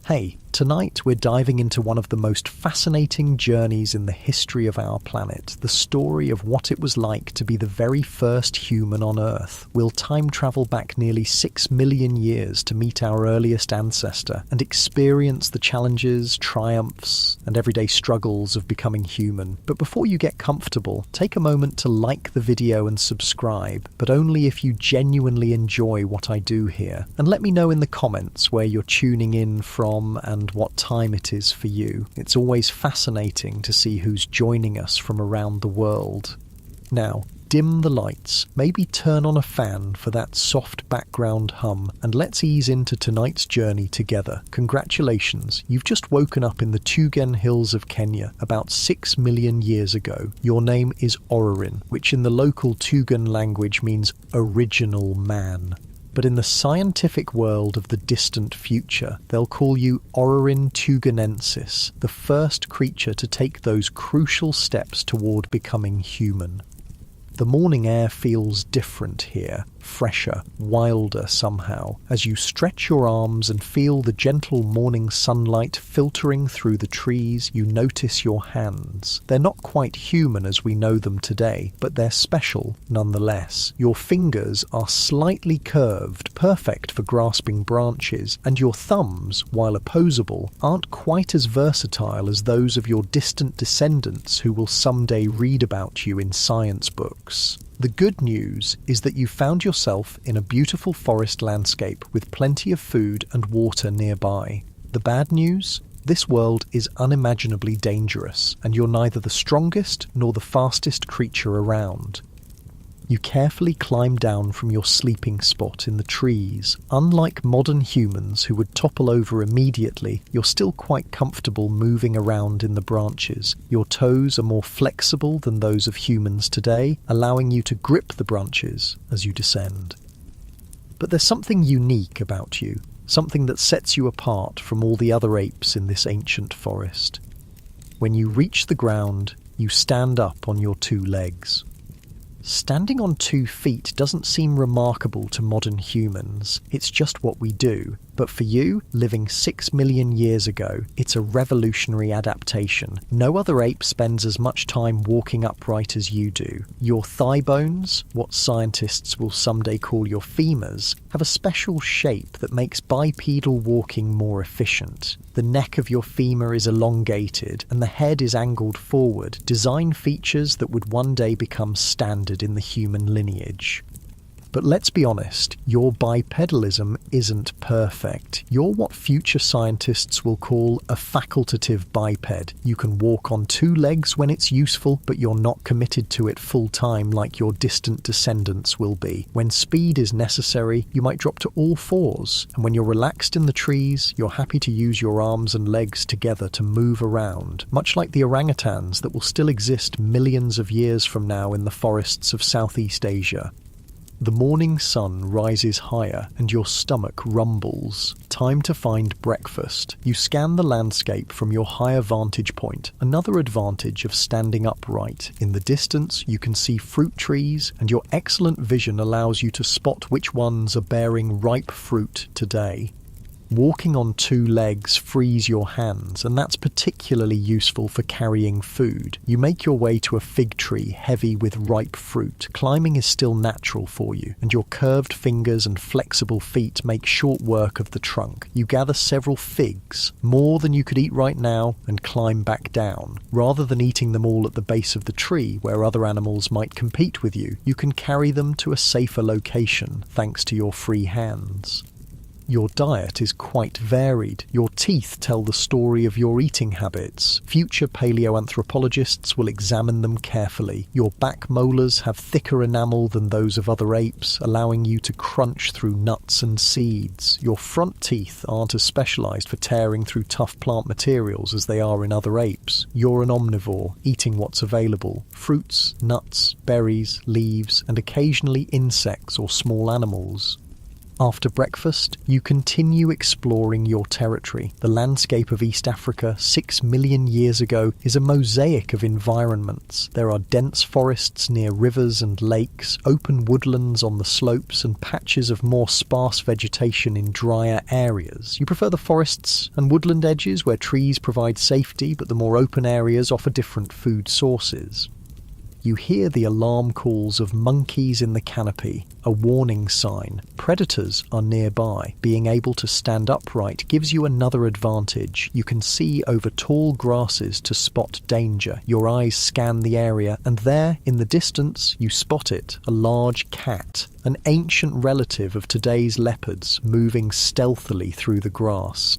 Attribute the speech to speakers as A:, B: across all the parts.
A: Hey, tonight we're diving into one of the most fascinating journeys in the history of our planet, the story of what it was like to be the very first human on Earth. We'll time travel back nearly 6 million years to meet our earliest ancestor and experience the challenges, triumphs, and everyday struggles of becoming human. But before you get comfortable, take a moment to like the video and subscribe, but only if you genuinely enjoy what I do here. And let me know in the comments where you're tuning in from and what time it is for you. It's always fascinating to see who's joining us from around the world. Now, dim the lights, maybe turn on a fan for that soft background hum, and let's ease into tonight's journey together. Congratulations, you've just woken up in the Tugen Hills of Kenya about 6 million years ago. Your name is Orrorin, which in the local Tugen language means original man. But in the scientific world of the distant future, they'll call you Orrorin tugenensis, the first creature to take those crucial steps toward becoming human. The morning air feels different here, fresher, wilder somehow, as you stretch your arms and feel the gentle morning sunlight filtering through the trees. You notice your hands. They're not quite human as we know them today, but they're special nonetheless. Your fingers are slightly curved, perfect for grasping branches, and your thumbs, while opposable, aren't quite as versatile as those of your distant descendants who will someday read about you in science books. The good news is that you found yourself in a beautiful forest landscape with plenty of food and water nearby. The bad news? This world is unimaginably dangerous, and you're neither the strongest nor the fastest creature around. You carefully climb down from your sleeping spot in the trees. Unlike modern humans who would topple over immediately, you're still quite comfortable moving around in the branches. Your toes are more flexible than those of humans today, allowing you to grip the branches as you descend. But there's something unique about you, something that sets you apart from all the other apes in this ancient forest. When you reach the ground, you stand up on your two legs. Standing on 2 feet doesn't seem remarkable to modern humans. It's just what we do. But for you, living 6 million years ago, it's a revolutionary adaptation. No other ape spends as much time walking upright as you do. Your thigh bones, what scientists will someday call your femurs, have a special shape that makes bipedal walking more efficient. The neck of your femur is elongated and the head is angled forward, design features that would one day become standard in the human lineage. But let's be honest, your bipedalism isn't perfect. You're what future scientists will call a facultative biped. You can walk on 2 legs when it's useful, but you're not committed to it full time like your distant descendants will be. When speed is necessary, you might drop to all 4s, and when you're relaxed in the trees, you're happy to use your arms and legs together to move around, much like the orangutans that will still exist millions of years from now in the forests of Southeast Asia. The morning sun rises higher and your stomach rumbles. Time to find breakfast. You scan the landscape from your higher vantage point, another advantage of standing upright. In the distance, you can see fruit trees, and your excellent vision allows you to spot which ones are bearing ripe fruit today. Walking on 2 legs frees your hands, and that's particularly useful for carrying food. You make your way to a fig tree heavy with ripe fruit. Climbing is still natural for you, and your curved fingers and flexible feet make short work of the trunk. You gather several figs, more than you could eat right now, and climb back down. Rather than eating them all at the base of the tree, where other animals might compete with you, you can carry them to a safer location, thanks to your free hands. Your diet is quite varied. Your teeth tell the story of your eating habits. Future paleoanthropologists will examine them carefully. Your back molars have thicker enamel than those of other apes, allowing you to crunch through nuts and seeds. Your front teeth aren't as specialized for tearing through tough plant materials as they are in other apes. You're an omnivore, eating what's available: fruits, nuts, berries, leaves, and occasionally insects or small animals. After breakfast, you continue exploring your territory. The landscape of East Africa 6 million years ago is a mosaic of environments. There are dense forests near rivers and lakes, open woodlands on the slopes, and patches of more sparse vegetation in drier areas. You prefer the forests and woodland edges where trees provide safety, but the more open areas offer different food sources. You hear the alarm calls of monkeys in the canopy, a warning sign. Predators are nearby. Being able to stand upright gives you another advantage. You can see over tall grasses to spot danger. Your eyes scan the area, and there, in the distance, you spot it, a large cat, an ancient relative of today's leopards, moving stealthily through the grass.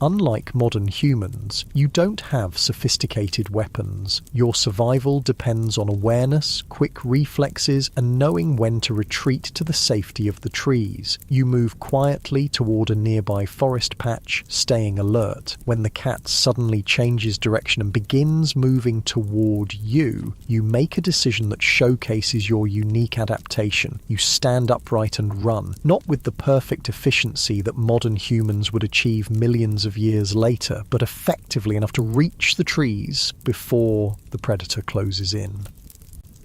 A: Unlike modern humans, you don't have sophisticated weapons. Your survival depends on awareness, quick reflexes, and knowing when to retreat to the safety of the trees. You move quietly toward a nearby forest patch, staying alert. When the cat suddenly changes direction and begins moving toward you, you make a decision that showcases your unique adaptation. You stand upright and run, not with the perfect efficiency that modern humans would achieve millions of years later, but effectively enough to reach the trees before the predator closes in.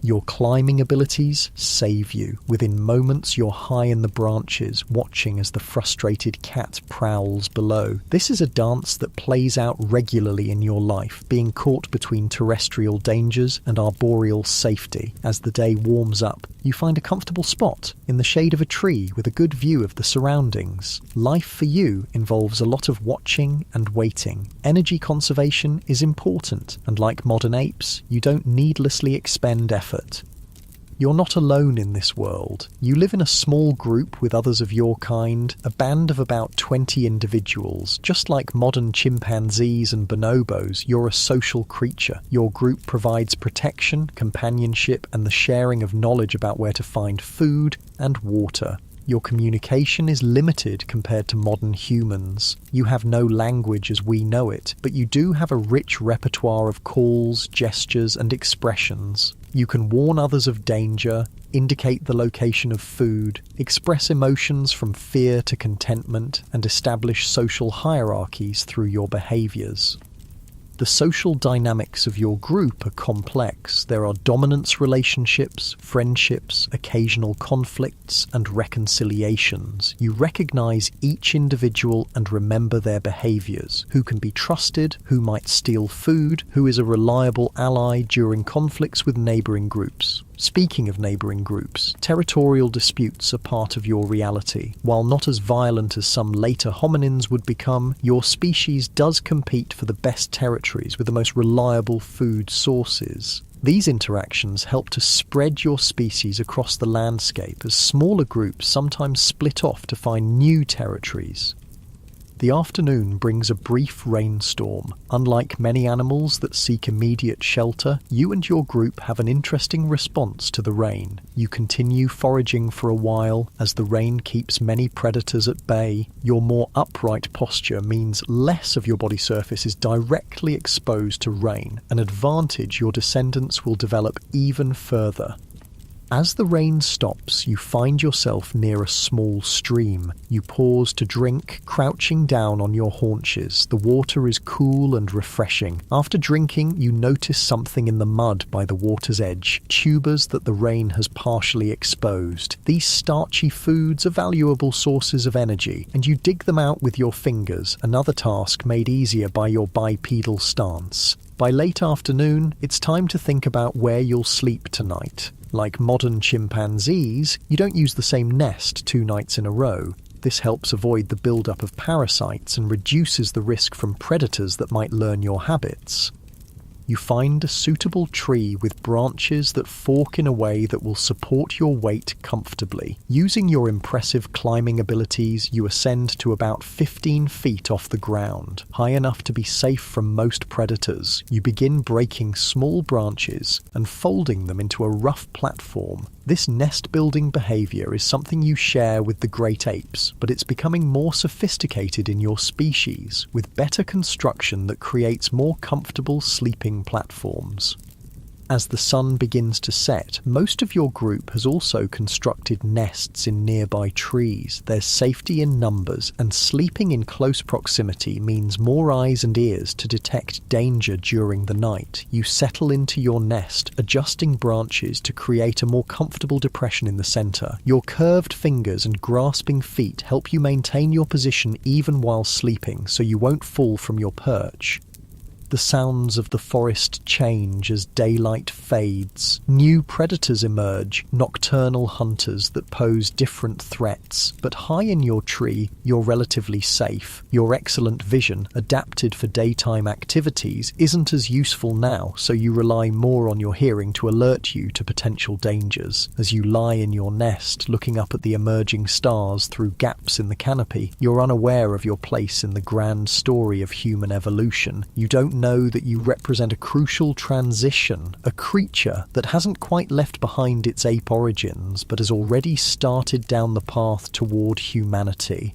A: Your climbing abilities save you. Within moments, you're high in the branches, watching as the frustrated cat prowls below. This is a dance that plays out regularly in your life, being caught between terrestrial dangers and arboreal safety. As the day warms up, you find a comfortable spot in the shade of a tree with a good view of the surroundings. Life for you involves a lot of watching and waiting. Energy conservation is important, and like modern apes, you don't needlessly expend effort. You're not alone in this world. You live in a small group with others of your kind, a band of about 20 individuals. Just like modern chimpanzees and bonobos, you're a social creature. Your group provides protection, companionship, and the sharing of knowledge about where to find food and water. Your communication is limited compared to modern humans. You have no language as we know it, but you do have a rich repertoire of calls, gestures, and expressions. You can warn others of danger, indicate the location of food, express emotions from fear to contentment, and establish social hierarchies through your behaviors. The social dynamics of your group are complex. There are dominance relationships, friendships, occasional conflicts, and reconciliations. You recognize each individual and remember their behaviors, who can be trusted, who might steal food, who is a reliable ally during conflicts with neighboring groups. Speaking of neighbouring groups, territorial disputes are part of your reality. While not as violent as some later hominins would become, your species does compete for the best territories with the most reliable food sources. These interactions help to spread your species across the landscape as smaller groups sometimes split off to find new territories. The afternoon brings a brief rainstorm. Unlike many animals that seek immediate shelter, you and your group have an interesting response to the rain. You continue foraging for a while as the rain keeps many predators at bay. Your more upright posture means less of your body surface is directly exposed to rain, an advantage your descendants will develop even further. As the rain stops, you find yourself near a small stream. You pause to drink, crouching down on your haunches. The water is cool and refreshing. After drinking, you notice something in the mud by the water's edge, tubers that the rain has partially exposed. These starchy foods are valuable sources of energy, and you dig them out with your fingers, another task made easier by your bipedal stance. By late afternoon, it's time to think about where you'll sleep tonight. Like modern chimpanzees, you don't use the same nest 2 nights in a row. This helps avoid the buildup of parasites and reduces the risk from predators that might learn your habits. You find a suitable tree with branches that fork in a way that will support your weight comfortably. Using your impressive climbing abilities, you ascend to about 15 feet off the ground, high enough to be safe from most predators. You begin breaking small branches and folding them into a rough platform. This nest-building behavior is something you share with the great apes, but it's becoming more sophisticated in your species, with better construction that creates more comfortable sleeping platforms. As the sun begins to set, most of your group has also constructed nests in nearby trees. There's safety in numbers, and sleeping in close proximity means more eyes and ears to detect danger during the night. You settle into your nest, adjusting branches to create a more comfortable depression in the center. Your curved fingers and grasping feet help you maintain your position even while sleeping, so you won't fall from your perch. The sounds of the forest change as daylight fades. New predators emerge, nocturnal hunters that pose different threats. But high in your tree, you're relatively safe. Your excellent vision, adapted for daytime activities, isn't as useful now, so you rely more on your hearing to alert you to potential dangers. As you lie in your nest, looking up at the emerging stars through gaps in the canopy, you're unaware of your place in the grand story of human evolution. You don't know that you represent a crucial transition, a creature that hasn't quite left behind its ape origins, but has already started down the path toward humanity.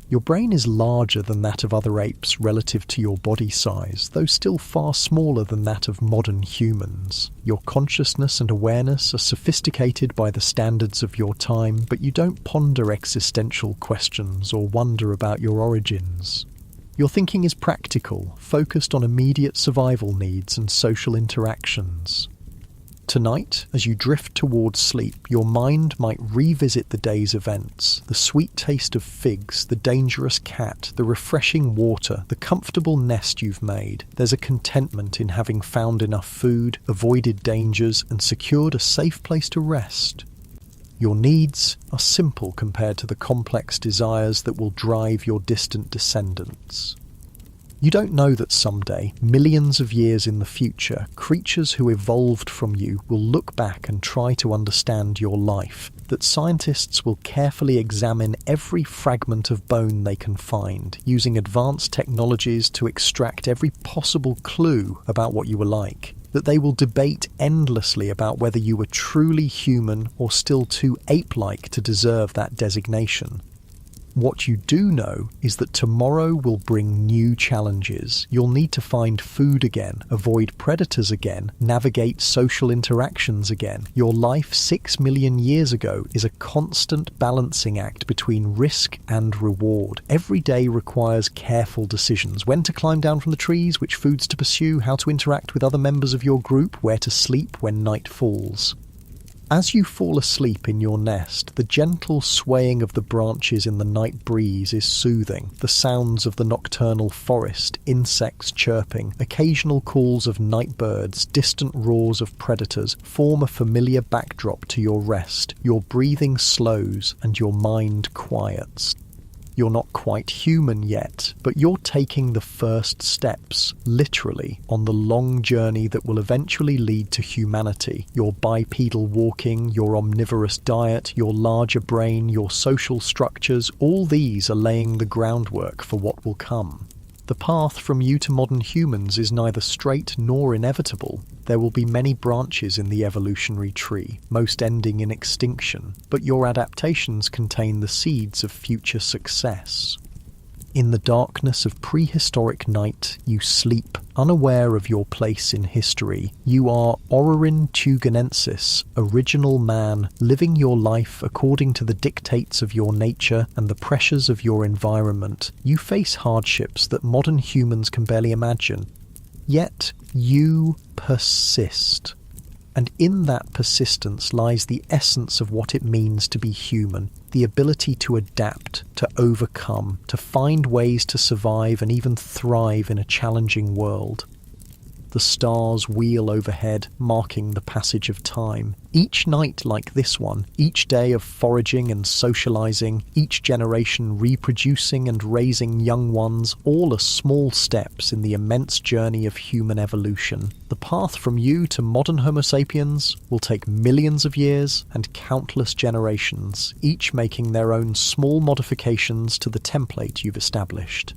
A: Your brain is larger than that of other apes relative to your body size, though still far smaller than that of modern humans. Your consciousness and awareness are sophisticated by the standards of your time, but you don't ponder existential questions or wonder about your origins. Your thinking is practical, focused on immediate survival needs and social interactions. Tonight, as you drift towards sleep, your mind might revisit the day's events, the sweet taste of figs, the dangerous cat, the refreshing water, the comfortable nest you've made. There's a contentment in having found enough food, avoided dangers, and secured a safe place to rest. Your needs are simple compared to the complex desires that will drive your distant descendants. You don't know that someday, millions of years in the future, creatures who evolved from you will look back and try to understand your life, that scientists will carefully examine every fragment of bone they can find, using advanced technologies to extract every possible clue about what you were like, that they will debate endlessly about whether you were truly human or still too ape-like to deserve that designation. What you do know is that tomorrow will bring new challenges. You'll need to find food again, avoid predators again, navigate social interactions again. Your life 6 million years ago is a constant balancing act between risk and reward. Every day requires careful decisions: when to climb down from the trees, which foods to pursue, how to interact with other members of your group, where to sleep when night falls. As you fall asleep in your nest, the gentle swaying of the branches in the night breeze is soothing. The sounds of the nocturnal forest, insects chirping, occasional calls of night birds, distant roars of predators form a familiar backdrop to your rest. Your breathing slows and your mind quiets. You're not quite human yet, but you're taking the first steps, literally, on the long journey that will eventually lead to humanity. Your bipedal walking, your omnivorous diet, your larger brain, your social structures, all these are laying the groundwork for what will come. The path from you to modern humans is neither straight nor inevitable. There will be many branches in the evolutionary tree, most ending in extinction, but your adaptations contain the seeds of future success. In the darkness of prehistoric night, you sleep, unaware of your place in history. You are Orrorin Tugenensis, original man, living your life according to the dictates of your nature and the pressures of your environment. You face hardships that modern humans can barely imagine. Yet, you persist. And in that persistence lies the essence of what it means to be human, the ability to adapt, to overcome, to find ways to survive and even thrive in a challenging world. The stars wheel overhead, marking the passage of time. Each night like this one, each day of foraging and socializing, each generation reproducing and raising young ones, all are small steps in the immense journey of human evolution. The path from you to modern Homo sapiens will take millions of years and countless generations, each making their own small modifications to the template you've established.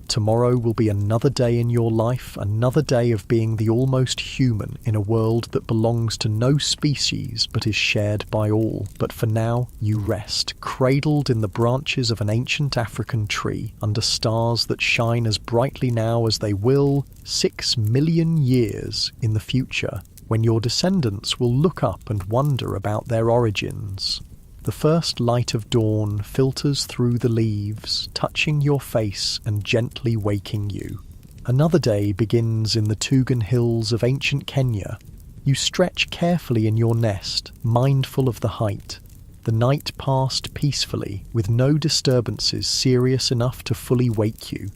A: Tomorrow will be another day in your life, another day of being the almost human in a world that belongs to no species but is shared by all. But for now, you rest, cradled in the branches of an ancient African tree, under stars that shine as brightly now as they will 6 million years in the future. when your descendants will look up and wonder about their origins. The first light of dawn filters through the leaves, touching your face and gently waking you. Another day begins in the Tugan Hills of ancient Kenya. You stretch carefully in your nest, mindful of the height. The night passed peacefully, with no disturbances serious enough to fully wake you.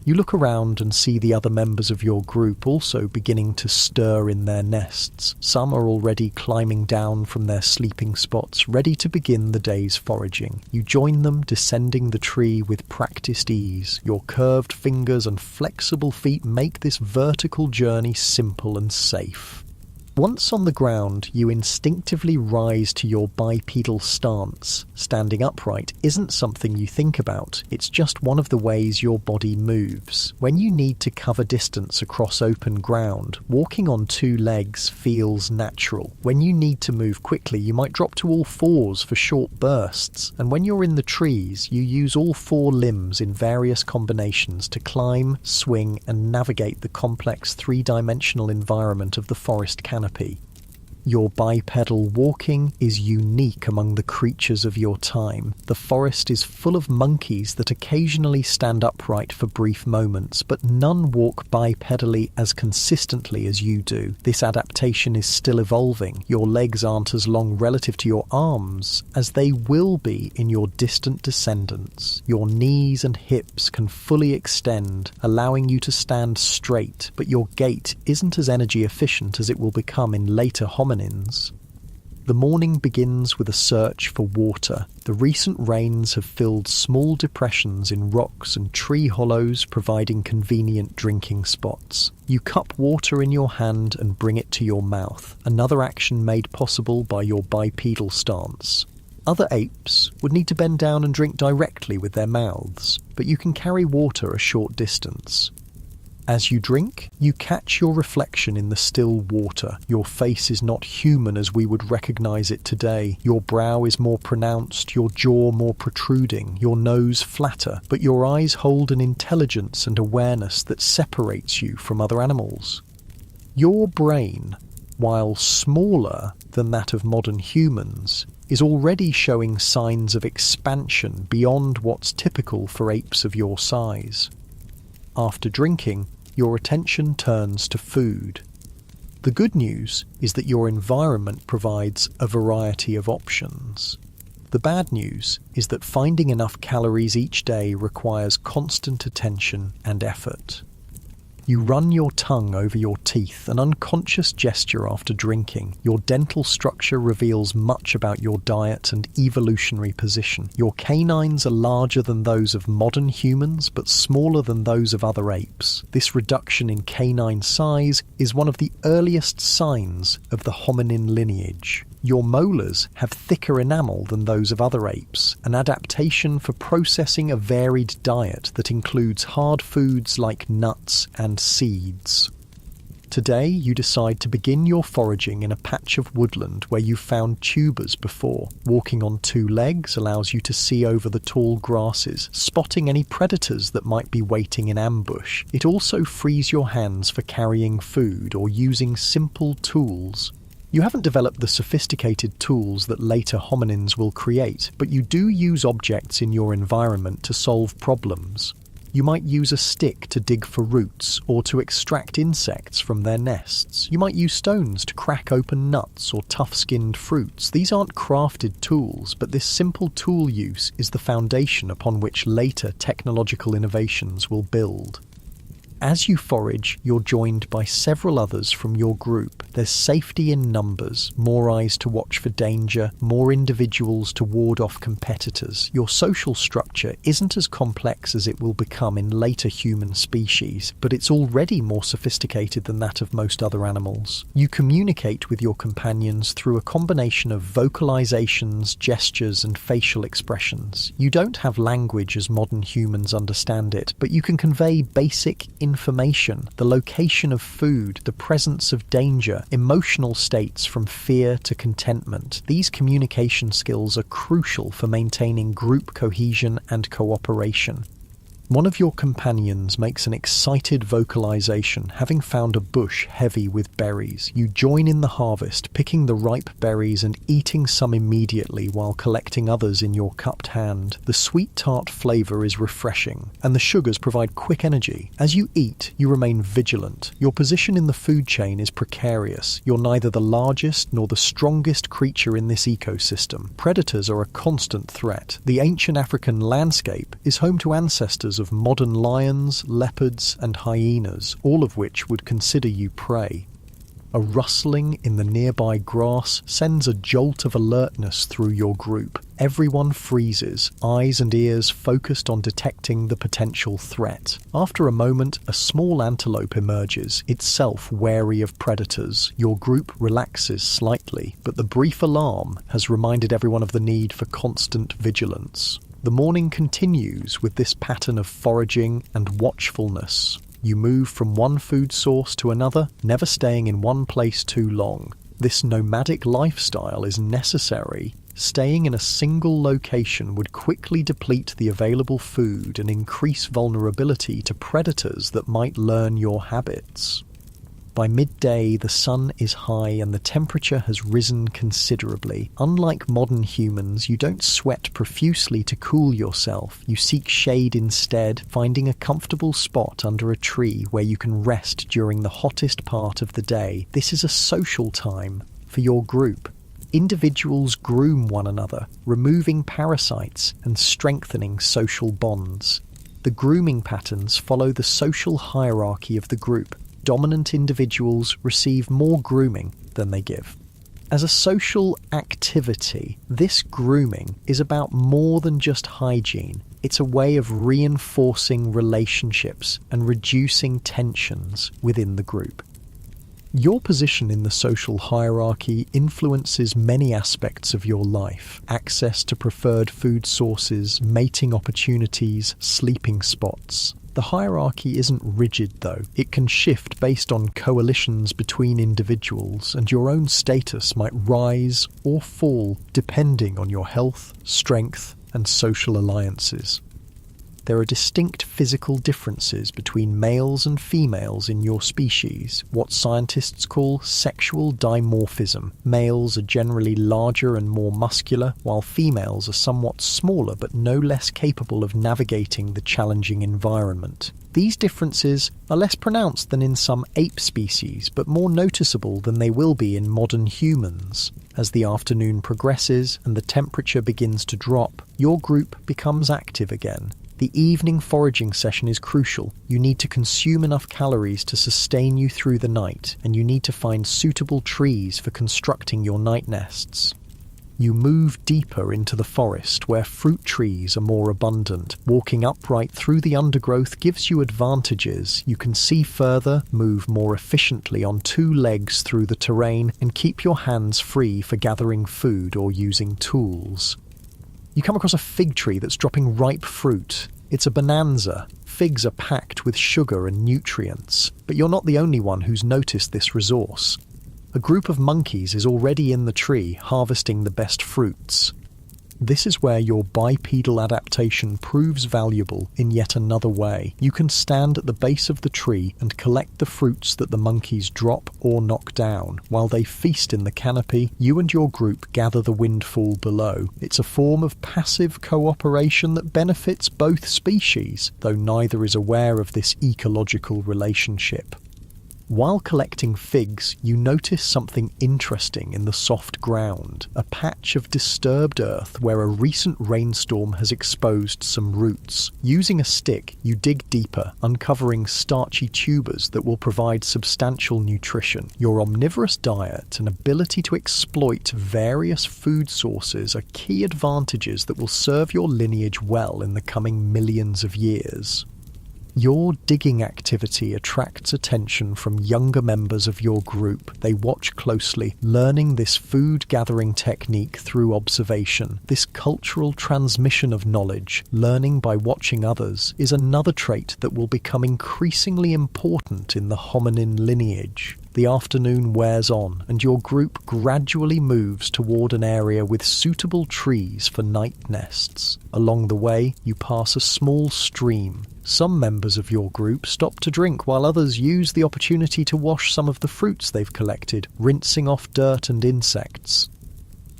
A: You look around and see the other members of your group also beginning to stir in their nests. Some are already climbing down from their sleeping spots, ready to begin the day's foraging. You join them, descending the tree with practiced ease. Your curved fingers and flexible feet make this vertical journey simple and safe. Once on the ground, you instinctively rise to your bipedal stance. Standing upright isn't something you think about, it's just one of the ways your body moves. When you need to cover distance across open ground, walking on two legs feels natural. When you need to move quickly, you might drop to all fours for short bursts. And when you're in the trees, you use all four limbs in various combinations to climb, swing, and navigate the complex three-dimensional environment of the forest canopy. Your bipedal walking is unique among the creatures of your time. The forest is full of monkeys that occasionally stand upright for brief moments, but none walk bipedally as consistently as you do. This adaptation is still evolving. Your legs aren't as long relative to your arms as they will be in your distant descendants. Your knees and hips can fully extend, allowing you to stand straight, but your gait isn't as energy efficient as it will become in later hominins. The morning begins with a search for water. The recent rains have filled small depressions in rocks and tree hollows, providing convenient drinking spots. You cup water in your hand and bring it to your mouth, another action made possible by your bipedal stance. Other apes would need to bend down and drink directly with their mouths, but you can carry water a short distance. As you drink, you catch your reflection in the still water. Your face is not human as we would recognize it today. Your brow is more pronounced, your jaw more protruding, your nose flatter, but your eyes hold an intelligence and awareness that separates you from other animals. Your brain, while smaller than that of modern humans, is already showing signs of expansion beyond what's typical for apes of your size. After drinking, your attention turns to food. The good news is that your environment provides a variety of options. The bad news is that finding enough calories each day requires constant attention and effort. You run your tongue over your teeth, an unconscious gesture after drinking. Your dental structure reveals much about your diet and evolutionary position. Your canines are larger than those of modern humans, but smaller than those of other apes. This reduction in canine size is one of the earliest signs of the hominin lineage. Your molars have thicker enamel than those of other apes, an adaptation for processing a varied diet that includes hard foods like nuts and seeds. Today, you decide to begin your foraging in a patch of woodland where you found tubers before. Walking on two legs allows you to see over the tall grasses, spotting any predators that might be waiting in ambush. It also frees your hands for carrying food or using simple tools. You haven't developed the sophisticated tools that later hominins will create, but you do use objects in your environment to solve problems. You might use a stick to dig for roots or to extract insects from their nests. You might use stones to crack open nuts or tough-skinned fruits. These aren't crafted tools, but this simple tool use is the foundation upon which later technological innovations will build. As you forage, you're joined by several others from your group. There's safety in numbers, more eyes to watch for danger, more individuals to ward off competitors. Your social structure isn't as complex as it will become in later human species, but it's already more sophisticated than that of most other animals. You communicate with your companions through a combination of vocalizations, gestures, and facial expressions. You don't have language as modern humans understand it, but you can convey basic information, the location of food, the presence of danger, emotional states from fear to contentment. These communication skills are crucial for maintaining group cohesion and cooperation. One of your companions makes an excited vocalization, having found a bush heavy with berries. You join in the harvest, picking the ripe berries and eating some immediately while collecting others in your cupped hand. The sweet tart flavour is refreshing, and the sugars provide quick energy. As you eat, you remain vigilant. Your position in the food chain is precarious. You're neither the largest nor the strongest creature in this ecosystem. Predators are a constant threat. The ancient African landscape is home to ancestors of modern lions, leopards, and hyenas, all of which would consider you prey. A rustling in the nearby grass sends a jolt of alertness through your group. Everyone freezes, eyes and ears focused on detecting the potential threat. After a moment, a small antelope emerges, itself wary of predators. Your group relaxes slightly, but the brief alarm has reminded everyone of the need for constant vigilance. The morning continues with this pattern of foraging and watchfulness. You move from one food source to another, never staying in one place too long. This nomadic lifestyle is necessary. Staying in a single location would quickly deplete the available food and increase vulnerability to predators that might learn your habits. By midday, the sun is high and the temperature has risen considerably. Unlike modern humans, you don't sweat profusely to cool yourself. You seek shade instead, finding a comfortable spot under a tree where you can rest during the hottest part of the day. This is a social time for your group. Individuals groom one another, removing parasites and strengthening social bonds. The grooming patterns follow the social hierarchy of the group. Dominant individuals receive more grooming than they give. As a social activity, this grooming is about more than just hygiene. It's a way of reinforcing relationships and reducing tensions within the group. Your position in the social hierarchy influences many aspects of your life. Access to preferred food sources, mating opportunities, sleeping spots. The hierarchy isn't rigid though. It can shift based on coalitions between individuals, and your own status might rise or fall depending on your health, strength, and social alliances. There are distinct physical differences between males and females in your species, what scientists call sexual dimorphism. Males are generally larger and more muscular, while females are somewhat smaller but no less capable of navigating the challenging environment. These differences are less pronounced than in some ape species, but more noticeable than they will be in modern humans. As the afternoon progresses and the temperature begins to drop, your group becomes active again. The evening foraging session is crucial. You need to consume enough calories to sustain you through the night, and you need to find suitable trees for constructing your night nests. You move deeper into the forest where fruit trees are more abundant. Walking upright through the undergrowth gives you advantages. You can see further, move more efficiently on two legs through the terrain, and keep your hands free for gathering food or using tools. You come across a fig tree that's dropping ripe fruit. It's a bonanza. Figs are packed with sugar and nutrients, but you're not the only one who's noticed this resource. A group of monkeys is already in the tree, harvesting the best fruits. This is where your bipedal adaptation proves valuable in yet another way. You can stand at the base of the tree and collect the fruits that the monkeys drop or knock down. While they feast in the canopy, you and your group gather the windfall below. It's a form of passive cooperation that benefits both species, though neither is aware of this ecological relationship. While collecting figs, you notice something interesting in the soft ground, a patch of disturbed earth where a recent rainstorm has exposed some roots. Using a stick, you dig deeper, uncovering starchy tubers that will provide substantial nutrition. Your omnivorous diet and ability to exploit various food sources are key advantages that will serve your lineage well in the coming millions of years. Your digging activity attracts attention from younger members of your group. They watch closely, learning this food-gathering technique through observation. This cultural transmission of knowledge, learning by watching others, is another trait that will become increasingly important in the hominin lineage. The afternoon wears on, and your group gradually moves toward an area with suitable trees for night nests. Along the way, you pass a small stream. Some members of your group stop to drink, while others use the opportunity to wash some of the fruits they've collected, rinsing off dirt and insects.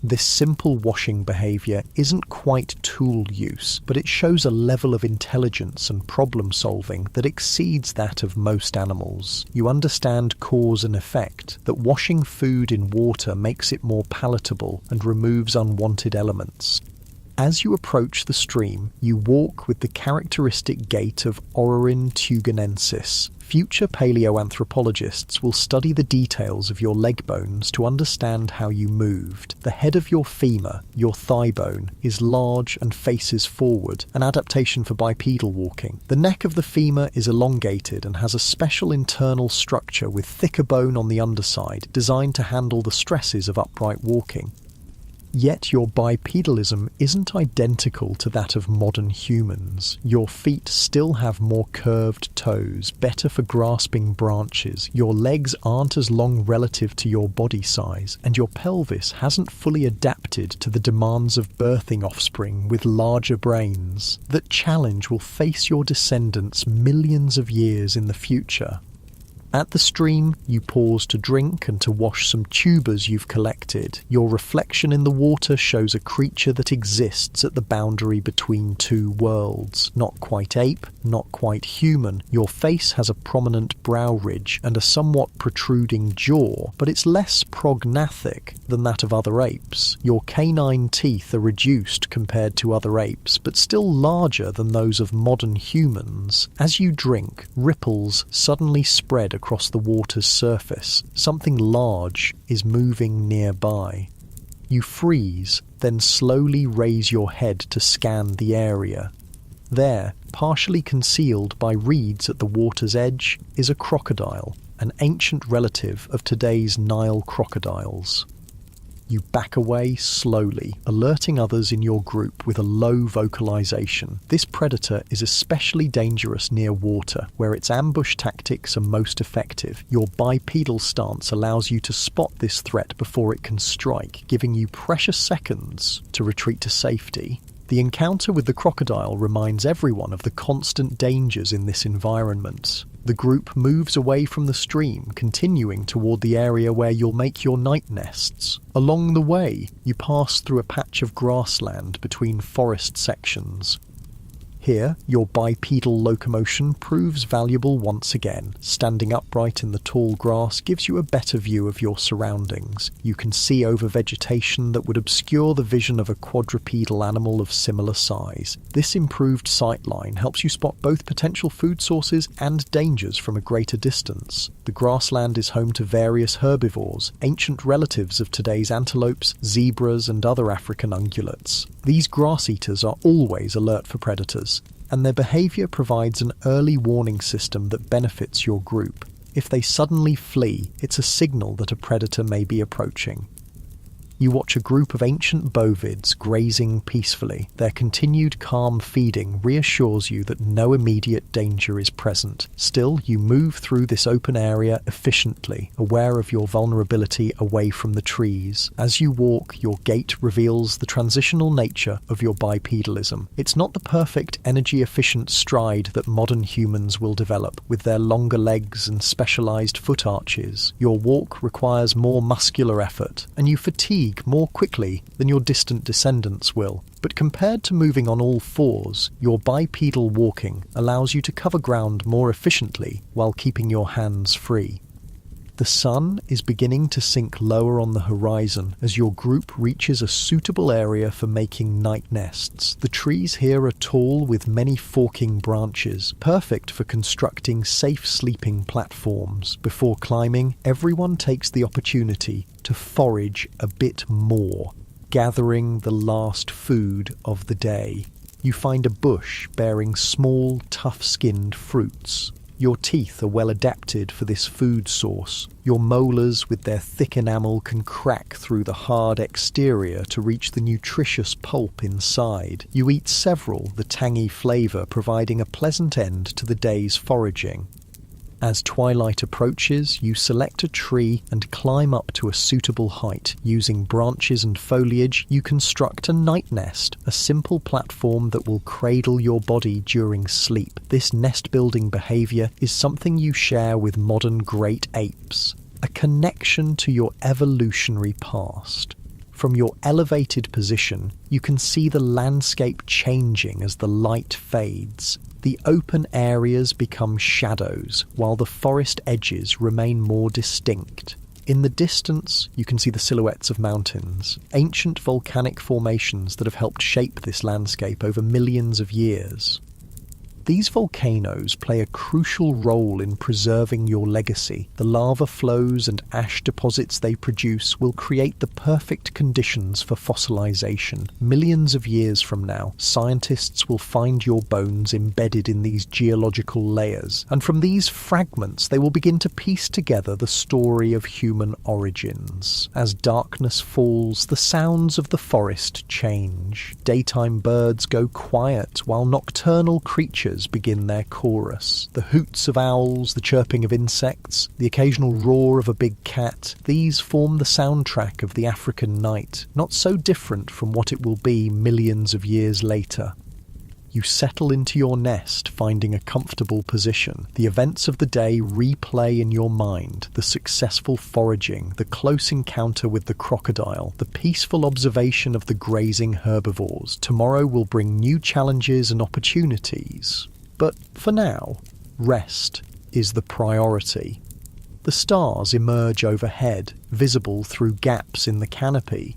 A: This simple washing behaviour isn't quite tool use, but it shows a level of intelligence and problem solving that exceeds that of most animals. You understand cause and effect, that washing food in water makes it more palatable and removes unwanted elements. As you approach the stream, you walk with the characteristic gait of Orrorin tugenensis. Future paleoanthropologists will study the details of your leg bones to understand how you moved. The head of your femur, your thigh bone, is large and faces forward, an adaptation for bipedal walking. The neck of the femur is elongated and has a special internal structure with thicker bone on the underside, designed to handle the stresses of upright walking. Yet your bipedalism isn't identical to that of modern humans. Your feet still have more curved toes, better for grasping branches, your legs aren't as long relative to your body size, and your pelvis hasn't fully adapted to the demands of birthing offspring with larger brains. That challenge will face your descendants millions of years in the future. At the stream, you pause to drink and to wash some tubers you've collected. Your reflection in the water shows a creature that exists at the boundary between two worlds. Not quite ape, not quite human. Your face has a prominent brow ridge and a somewhat protruding jaw, but it's less prognathic than that of other apes. Your canine teeth are reduced compared to other apes, but still larger than those of modern humans. As you drink, ripples suddenly spread across the water's surface. Something large is moving nearby. You freeze, then slowly raise your head to scan the area. There, partially concealed by reeds at the water's edge, is a crocodile, an ancient relative of today's Nile crocodiles. You back away slowly, alerting others in your group with a low vocalization. This predator is especially dangerous near water, where its ambush tactics are most effective. Your bipedal stance allows you to spot this threat before it can strike, giving you precious seconds to retreat to safety. The encounter with the crocodile reminds everyone of the constant dangers in this environment. The group moves away from the stream, continuing toward the area where you'll make your night nests. Along the way, you pass through a patch of grassland between forest sections. Here, your bipedal locomotion proves valuable once again. Standing upright in the tall grass gives you a better view of your surroundings. You can see over vegetation that would obscure the vision of a quadrupedal animal of similar size. This improved sightline helps you spot both potential food sources and dangers from a greater distance. The grassland is home to various herbivores, ancient relatives of today's antelopes, zebras, and other African ungulates. These grass eaters are always alert for predators, and their behaviour provides an early warning system that benefits your group. If they suddenly flee, it's a signal that a predator may be approaching. You watch a group of ancient bovids grazing peacefully. Their continued calm feeding reassures you that no immediate danger is present. Still, you move through this open area efficiently, aware of your vulnerability away from the trees. As you walk, your gait reveals the transitional nature of your bipedalism. It's not the perfect, energy-efficient stride that modern humans will develop, with their longer legs and specialized foot arches. Your walk requires more muscular effort, and you fatigue more quickly than your distant descendants will. But compared to moving on all fours, your bipedal walking allows you to cover ground more efficiently while keeping your hands free. The sun is beginning to sink lower on the horizon as your group reaches a suitable area for making night nests. The trees here are tall with many forking branches, perfect for constructing safe sleeping platforms. Before climbing, everyone takes the opportunity to forage a bit more, gathering the last food of the day. You find a bush bearing small, tough-skinned fruits. Your teeth are well adapted for this food source. Your molars with their thick enamel can crack through the hard exterior to reach the nutritious pulp inside. You eat several, the tangy flavour providing a pleasant end to the day's foraging. As twilight approaches, you select a tree and climb up to a suitable height. Using branches and foliage, you construct a night nest, a simple platform that will cradle your body during sleep. This nest-building behavior is something you share with modern great apes, a connection to your evolutionary past. From your elevated position, you can see the landscape changing as the light fades. The open areas become shadows, while the forest edges remain more distinct. In the distance, you can see the silhouettes of mountains, ancient volcanic formations that have helped shape this landscape over millions of years. These volcanoes play a crucial role in preserving your legacy. The lava flows and ash deposits they produce will create the perfect conditions for fossilization. Millions of years from now, scientists will find your bones embedded in these geological layers, and from these fragments they will begin to piece together the story of human origins. As darkness falls, the sounds of the forest change. Daytime birds go quiet, while nocturnal creatures begin their chorus. The hoots of owls, the chirping of insects, the occasional roar of a big cat, these form the soundtrack of the African night, not so different from what it will be millions of years later. You settle into your nest, finding a comfortable position. The events of the day replay in your mind: the successful foraging, the close encounter with the crocodile, the peaceful observation of the grazing herbivores. Tomorrow will bring new challenges and opportunities. But for now, rest is the priority. The stars emerge overhead, visible through gaps in the canopy.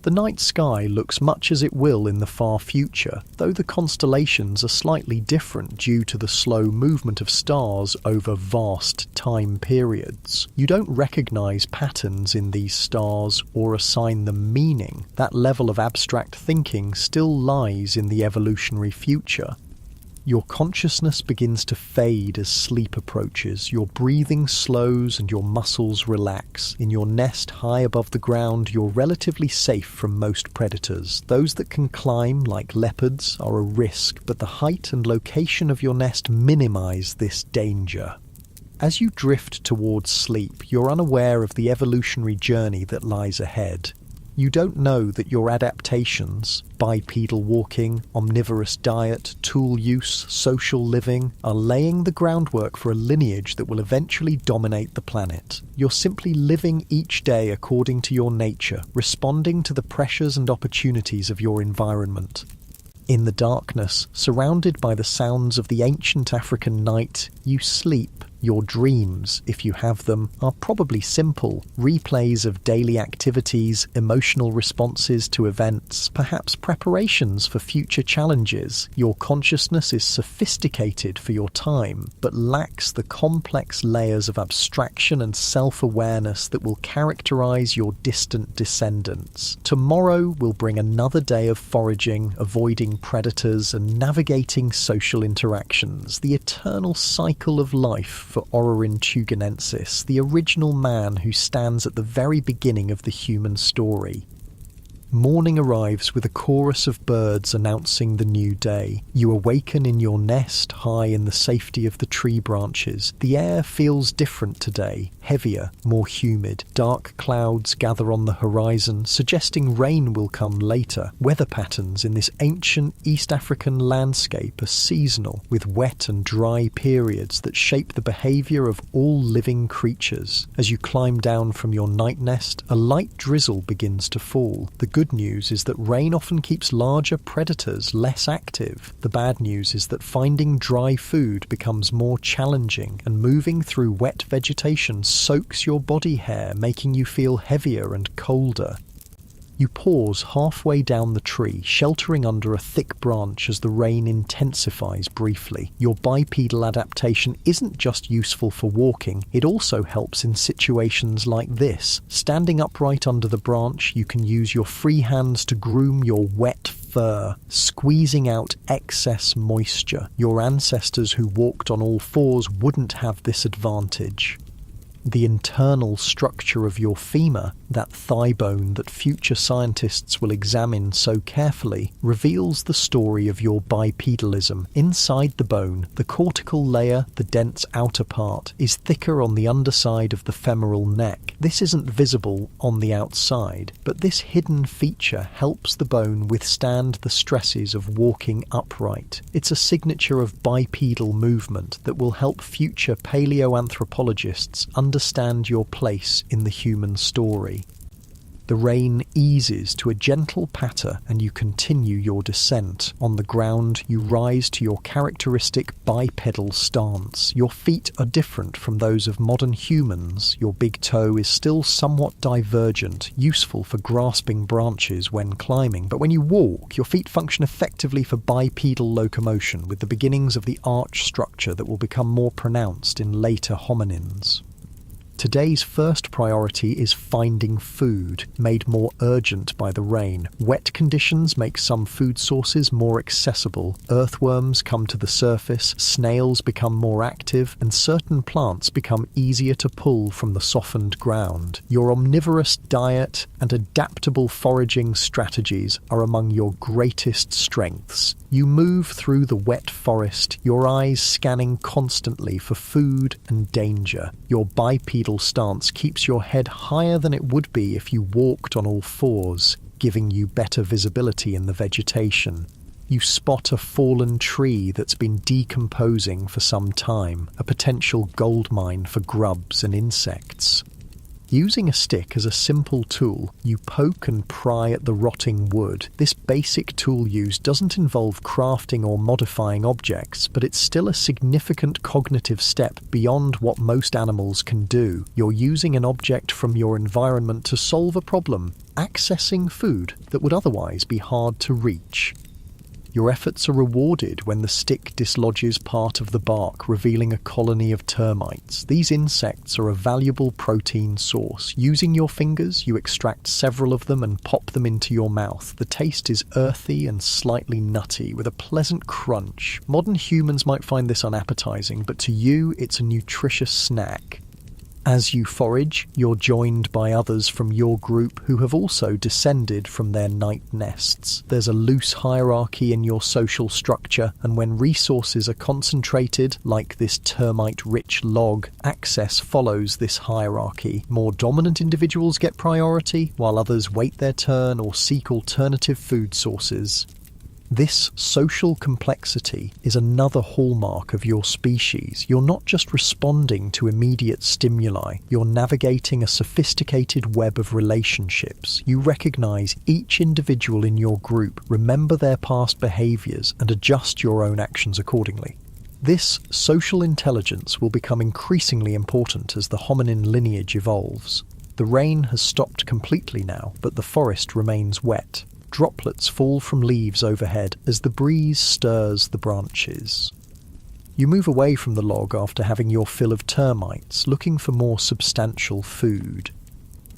A: The night sky looks much as it will in the far future, though the constellations are slightly different due to the slow movement of stars over vast time periods. You don't recognize patterns in these stars or assign them meaning. That level of abstract thinking still lies in the evolutionary future. Your consciousness begins to fade as sleep approaches. Your breathing slows and your muscles relax. In your nest high above the ground, you're relatively safe from most predators. Those that can climb, like leopards, are a risk, but the height and location of your nest minimize this danger. As you drift towards sleep, you're unaware of the evolutionary journey that lies ahead. You don't know that your adaptations, bipedal walking, omnivorous diet, tool use, social living, are laying the groundwork for a lineage that will eventually dominate the planet. You're simply living each day according to your nature, responding to the pressures and opportunities of your environment. In the darkness, surrounded by the sounds of the ancient African night, you sleep. Your dreams, if you have them, are probably simple. Replays of daily activities, emotional responses to events, perhaps preparations for future challenges. Your consciousness is sophisticated for your time, but lacks the complex layers of abstraction and self-awareness that will characterize your distant descendants. Tomorrow will bring another day of foraging, avoiding predators, and navigating social interactions. The eternal cycle of life for Ororuntuganensis, the original man who stands at the very beginning of the human story. Morning arrives with a chorus of birds announcing the new day. You awaken in your nest high in the safety of the tree branches. The air feels different today, heavier, more humid. Dark clouds gather on the horizon, suggesting rain will come later. Weather patterns in this ancient East African landscape are seasonal, with wet and dry periods that shape the behaviour of all living creatures. As you climb down from your night nest, a light drizzle begins to fall. The good news is that rain often keeps larger predators less active. The bad news is that finding dry food becomes more challenging, and moving through wet vegetation soaks your body hair, making you feel heavier and colder. You pause halfway down the tree, sheltering under a thick branch as the rain intensifies briefly. Your bipedal adaptation isn't just useful for walking, it also helps in situations like this. Standing upright under the branch, you can use your free hands to groom your wet fur, squeezing out excess moisture. Your ancestors who walked on all fours wouldn't have this advantage. The internal structure of your femur, that thigh bone that future scientists will examine so carefully, reveals the story of your bipedalism. Inside the bone, the cortical layer, the dense outer part, is thicker on the underside of the femoral neck. This isn't visible on the outside, but this hidden feature helps the bone withstand the stresses of walking upright. It's a signature of bipedal movement that will help future paleoanthropologists understand your place in the human story. The rain eases to a gentle patter and you continue your descent. On the ground, you rise to your characteristic bipedal stance. Your feet are different from those of modern humans. Your big toe is still somewhat divergent, useful for grasping branches when climbing, but when you walk, your feet function effectively for bipedal locomotion, with the beginnings of the arch structure that will become more pronounced in later hominins. Today's first priority is finding food, made more urgent by the rain. Wet conditions make some food sources more accessible. Earthworms come to the surface, snails become more active, and certain plants become easier to pull from the softened ground. Your omnivorous diet and adaptable foraging strategies are among your greatest strengths. You move through the wet forest, your eyes scanning constantly for food and danger. Your bipedal stance keeps your head higher than it would be if you walked on all fours, giving you better visibility in the vegetation. You spot a fallen tree that's been decomposing for some time, a potential goldmine for grubs and insects. Using a stick as a simple tool, you poke and pry at the rotting wood. This basic tool use doesn't involve crafting or modifying objects, but it's still a significant cognitive step beyond what most animals can do. You're using an object from your environment to solve a problem, accessing food that would otherwise be hard to reach. Your efforts are rewarded when the stick dislodges part of the bark, revealing a colony of termites. These insects are a valuable protein source. Using your fingers, you extract several of them and pop them into your mouth. The taste is earthy and slightly nutty, with a pleasant crunch. Modern humans might find this unappetizing, but to you, it's a nutritious snack. As you forage, you're joined by others from your group who have also descended from their night nests. There's a loose hierarchy in your social structure, and when resources are concentrated, like this termite-rich log, access follows this hierarchy. More dominant individuals get priority, while others wait their turn or seek alternative food sources. This social complexity is another hallmark of your species. You're not just responding to immediate stimuli, you're navigating a sophisticated web of relationships. You recognize each individual in your group, remember their past behaviors, and adjust your own actions accordingly. This social intelligence will become increasingly important as the hominin lineage evolves. The rain has stopped completely now, but the forest remains wet. Droplets fall from leaves overhead as the breeze stirs the branches. You move away from the log after having your fill of termites, looking for more substantial food.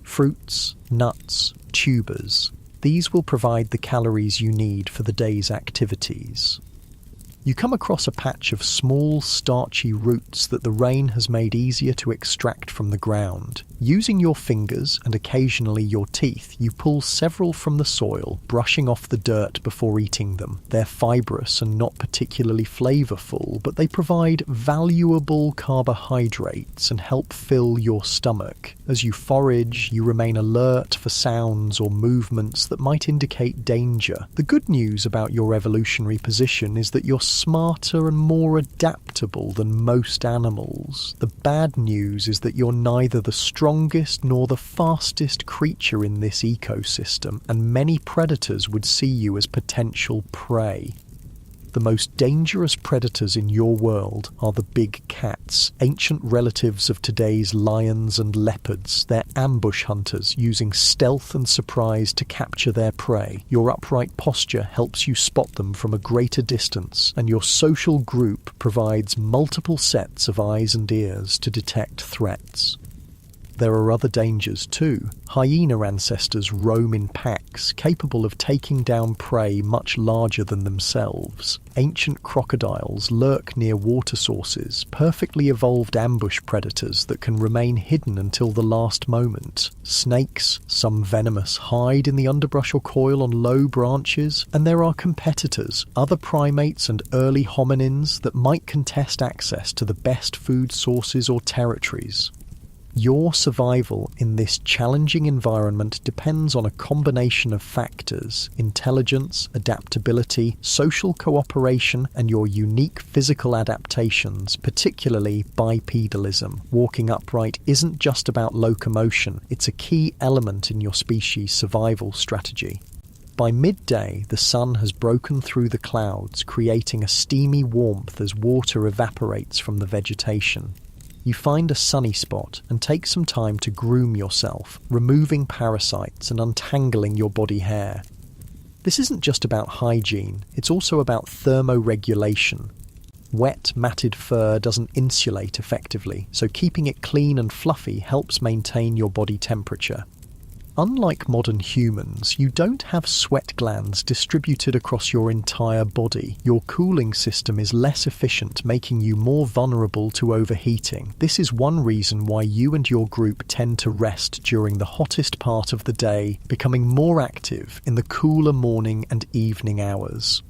A: Fruits, nuts, tubers. These will provide the calories you need for the day's activities. You come across a patch of small, starchy roots that the rain has made easier to extract from the ground. Using your fingers and occasionally your teeth, you pull several from the soil, brushing off the dirt before eating them. They're fibrous and not particularly flavorful, but they provide valuable carbohydrates and help fill your stomach. As you forage, you remain alert for sounds or movements that might indicate danger. The good news about your evolutionary position is that you're smarter and more adaptable than most animals. The bad news is that you're neither the strongest nor the fastest creature in this ecosystem, and many predators would see you as potential prey. The most dangerous predators in your world are the big cats, ancient relatives of today's lions and leopards. They're ambush hunters, using stealth and surprise to capture their prey. Your upright posture helps you spot them from a greater distance, and your social group provides multiple sets of eyes and ears to detect threats. there are other dangers too. Hyena ancestors roam in packs, capable of taking down prey much larger than themselves. Ancient crocodiles lurk near water sources, perfectly evolved ambush predators that can remain hidden until the last moment. Snakes, some venomous, hide in the underbrush or coil on low branches, and there are competitors, other primates and early hominins that might contest access to the best food sources or territories. Your survival in this challenging environment depends on a combination of factors: intelligence, adaptability, social cooperation, and your unique physical adaptations, particularly bipedalism. Walking upright isn't just about locomotion, it's a key element in your species' survival strategy. By midday, the sun has broken through the clouds, creating a steamy warmth as water evaporates from the vegetation. You find a sunny spot and take some time to groom yourself, removing parasites and untangling your body hair. This isn't just about hygiene, it's also about thermoregulation. Wet, matted fur doesn't insulate effectively, so keeping it clean and fluffy helps maintain your body temperature. Unlike modern humans, you don't have sweat glands distributed across your entire body. Your cooling system is less efficient, making you more vulnerable to overheating. This is one reason why you and your group tend to rest during the hottest part of the day, becoming more active in the cooler morning and evening hours.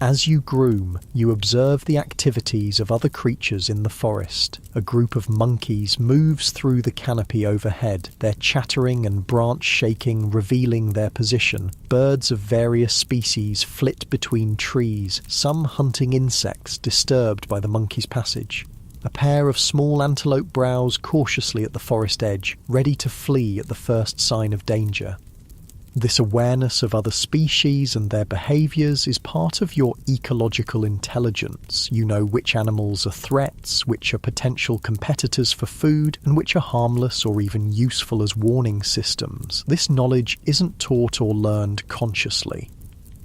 A: As you groom, you observe the activities of other creatures in the forest. A group of monkeys moves through the canopy overhead, their chattering and branch shaking revealing their position. Birds of various species flit between trees, some hunting insects disturbed by the monkey's passage. A pair of small antelope browse cautiously at the forest edge, ready to flee at the first sign of danger. This awareness of other species and their behaviours is part of your ecological intelligence. You know which animals are threats, which are potential competitors for food, and which are harmless or even useful as warning systems. This knowledge isn't taught or learned consciously.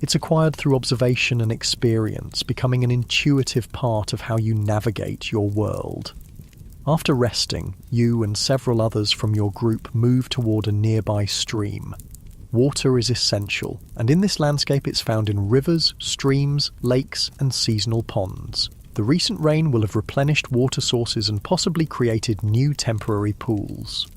A: It's acquired through observation and experience, becoming an intuitive part of how you navigate your world. After resting, you and several others from your group move toward a nearby stream. Water is essential, and in this landscape it's found in rivers, streams, lakes, and seasonal ponds. The recent rain will have replenished water sources and possibly created new temporary pools.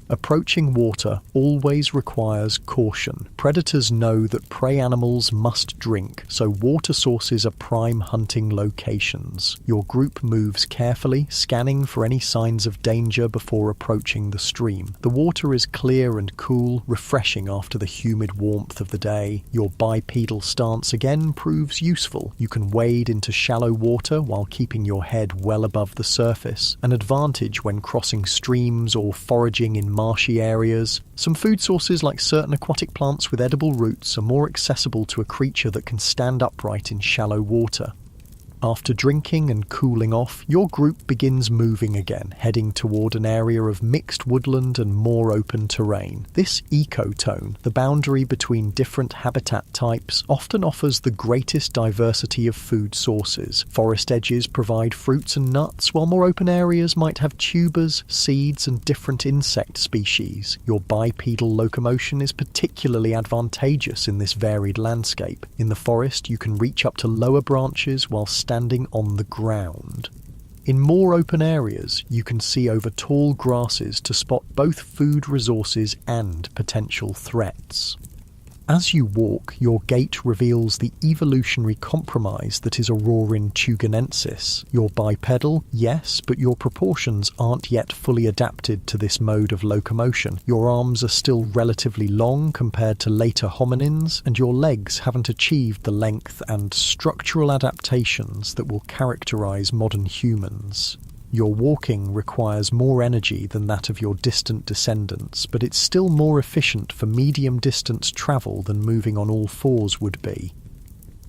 A: Approaching water always requires caution. Predators know that prey animals must drink, so water sources are prime hunting locations. Your group moves carefully, scanning for any signs of danger before approaching the stream. The water is clear and cool, refreshing after the humid warmth of the day. Your bipedal stance again proves useful. You can wade into shallow water while keeping your head well above the surface, an advantage when crossing streams or foraging in marshy areas. Some food sources like certain aquatic plants with edible roots are more accessible to a creature that can stand upright in shallow water. After drinking and cooling off, your group begins moving again, heading toward an area of mixed woodland and more open terrain. This ecotone, the boundary between different habitat types, often offers the greatest diversity of food sources. Forest edges provide fruits and nuts, while more open areas might have tubers, seeds, and different insect species. Your bipedal locomotion is particularly advantageous in this varied landscape. In the forest, you can reach up to lower branches while standing on the ground. In more open areas, you can see over tall grasses to spot both food resources and potential threats. As you walk, your gait reveals the evolutionary compromise that is Aurorin tugenensis. You're bipedal, yes, but your proportions aren't yet fully adapted to this mode of locomotion. Your arms are still relatively long compared to later hominins, and your legs haven't achieved the length and structural adaptations that will characterize modern humans. Your walking requires more energy than that of your distant descendants, but it's still more efficient for medium-distance travel than moving on all fours would be.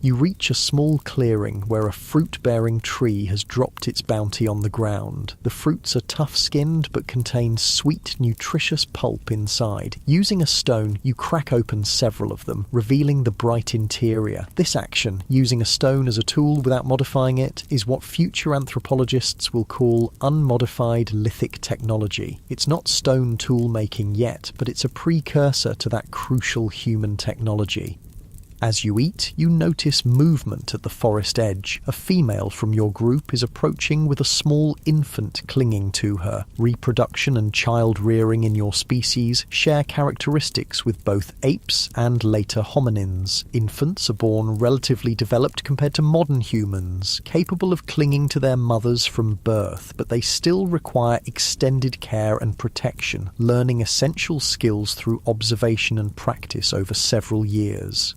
A: You reach a small clearing where a fruit-bearing tree has dropped its bounty on the ground. The fruits are tough-skinned but contain sweet, nutritious pulp inside. Using a stone, you crack open several of them, revealing the bright interior. This action, using a stone as a tool without modifying it, is what future anthropologists will call unmodified lithic technology. It's not stone tool making yet, but it's a precursor to that crucial human technology. As you eat, you notice movement at the forest edge. A female from your group is approaching with a small infant clinging to her. Reproduction and child rearing in your species share characteristics with both apes and later hominins. Infants are born relatively developed compared to modern humans, capable of clinging to their mothers from birth, but they still require extended care and protection, learning essential skills through observation and practice over several years.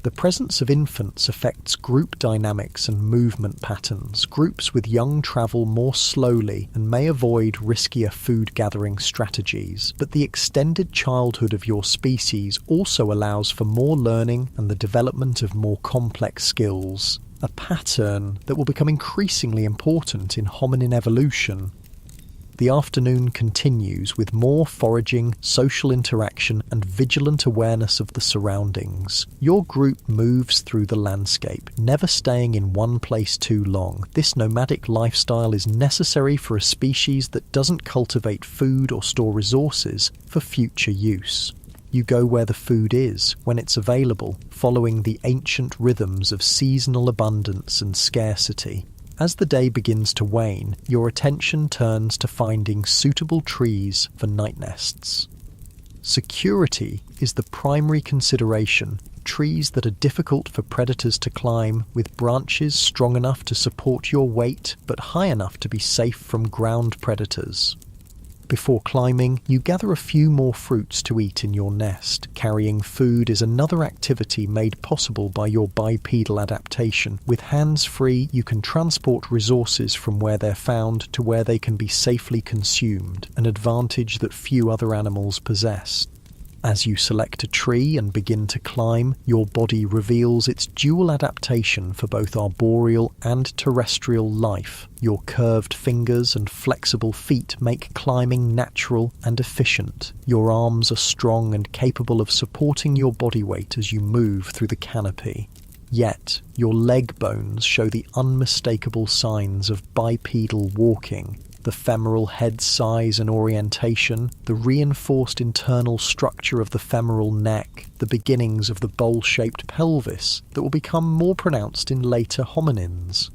A: The presence of infants affects group dynamics and movement patterns. Groups with young travel more slowly and may avoid riskier food-gathering strategies, but the extended childhood of your species also allows for more learning and the development of more complex skills, a pattern that will become increasingly important in hominin evolution. The afternoon continues with more foraging, social interaction, and vigilant awareness of the surroundings. Your group moves through the landscape, never staying in one place too long. This nomadic lifestyle is necessary for a species that doesn't cultivate food or store resources for future use. You go where the food is, when it's available, following the ancient rhythms of seasonal abundance and scarcity. As the day begins to wane, your attention turns to finding suitable trees for night nests. Security is the primary consideration. Trees that are difficult for predators to climb, with branches strong enough to support your weight but high enough to be safe from ground predators. Before climbing, you gather a few more fruits to eat in your nest. Carrying food is another activity made possible by your bipedal adaptation. With hands free, you can transport resources from where they're found to where they can be safely consumed, an advantage that few other animals possess. As you select a tree and begin to climb, your body reveals its dual adaptation for both arboreal and terrestrial life. Your curved fingers and flexible feet make climbing natural and efficient. Your arms are strong and capable of supporting your body weight as you move through the canopy. Yet, your leg bones show the unmistakable signs of bipedal walking. The femoral head size and orientation, the reinforced internal structure of the femoral neck, the beginnings of the bowl-shaped pelvis that will become more pronounced in later hominins.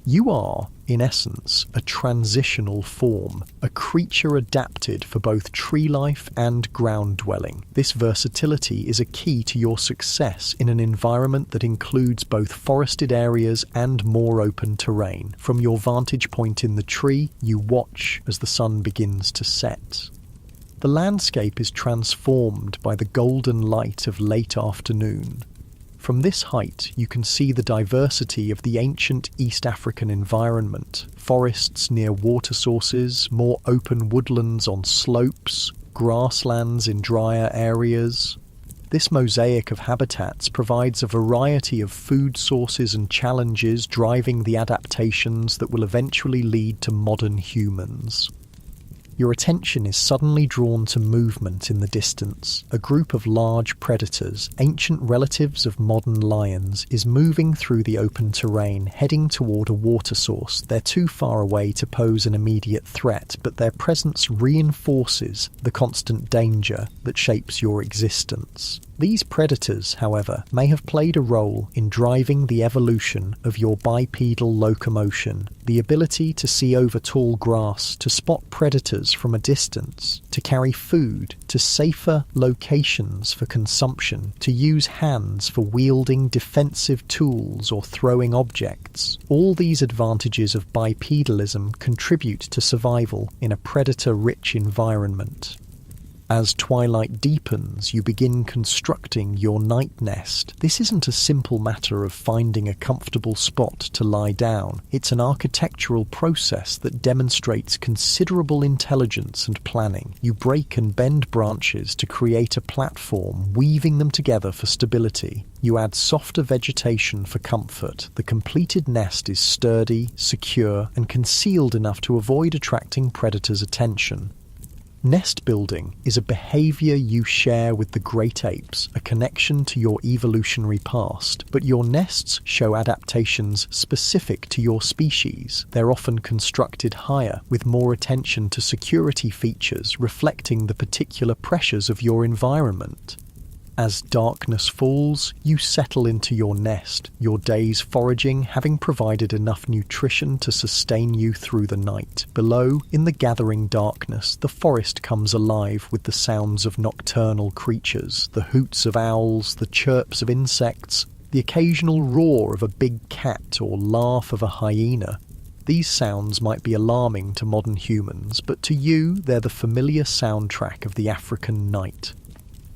A: You are, in essence, a transitional form, a creature adapted for both tree life and ground dwelling. This versatility is a key to your success in an environment that includes both forested areas and more open terrain. From your vantage point in the tree, you watch as the sun begins to set. The landscape is transformed by the golden light of late afternoon. From this height, you can see the diversity of the ancient East African environment. Forests near water sources, more open woodlands on slopes, grasslands in drier areas. This mosaic of habitats provides a variety of food sources and challenges, driving the adaptations that will eventually lead to modern humans. Your attention is suddenly drawn to movement in the distance. A group of large predators, ancient relatives of modern lions, is moving through the open terrain, heading toward a water source. They're too far away to pose an immediate threat, but their presence reinforces the constant danger that shapes your existence. These predators, however, may have played a role in driving the evolution of your bipedal locomotion, the ability to see over tall grass, to spot predators from a distance, to carry food to safer locations for consumption, to use hands for wielding defensive tools or throwing objects. All these advantages of bipedalism contribute to survival in a predator-rich environment. As twilight deepens, you begin constructing your night nest. This isn't a simple matter of finding a comfortable spot to lie down. It's an architectural process that demonstrates considerable intelligence and planning. You break and bend branches to create a platform, weaving them together for stability. You add softer vegetation for comfort. The completed nest is sturdy, secure, and concealed enough to avoid attracting predators' attention. Nest building is a behavior you share with the great apes, a connection to your evolutionary past, but your nests show adaptations specific to your species. They're often constructed higher, with more attention to security features reflecting the particular pressures of your environment. As darkness falls, you settle into your nest, your day's foraging having provided enough nutrition to sustain you through the night. Below, in the gathering darkness, the forest comes alive with the sounds of nocturnal creatures, the hoots of owls, the chirps of insects, the occasional roar of a big cat or laugh of a hyena. These sounds might be alarming to modern humans, but to you they're the familiar soundtrack of the African night.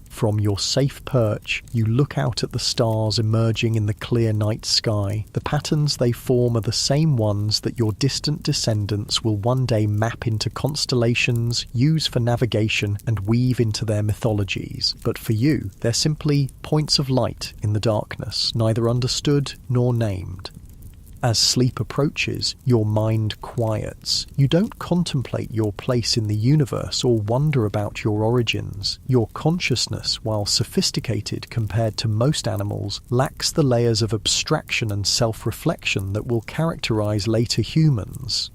A: From your safe perch, you look out at the stars emerging in the clear night sky. The patterns they form are the same ones that your distant descendants will one day map into constellations, use for navigation, and weave into their mythologies. But for you, they're simply points of light in the darkness, neither understood nor named. As sleep approaches, your mind quiets. You don't contemplate your place in the universe or wonder about your origins. Your consciousness, while sophisticated compared to most animals, lacks the layers of abstraction and self-reflection that will characterize later humans.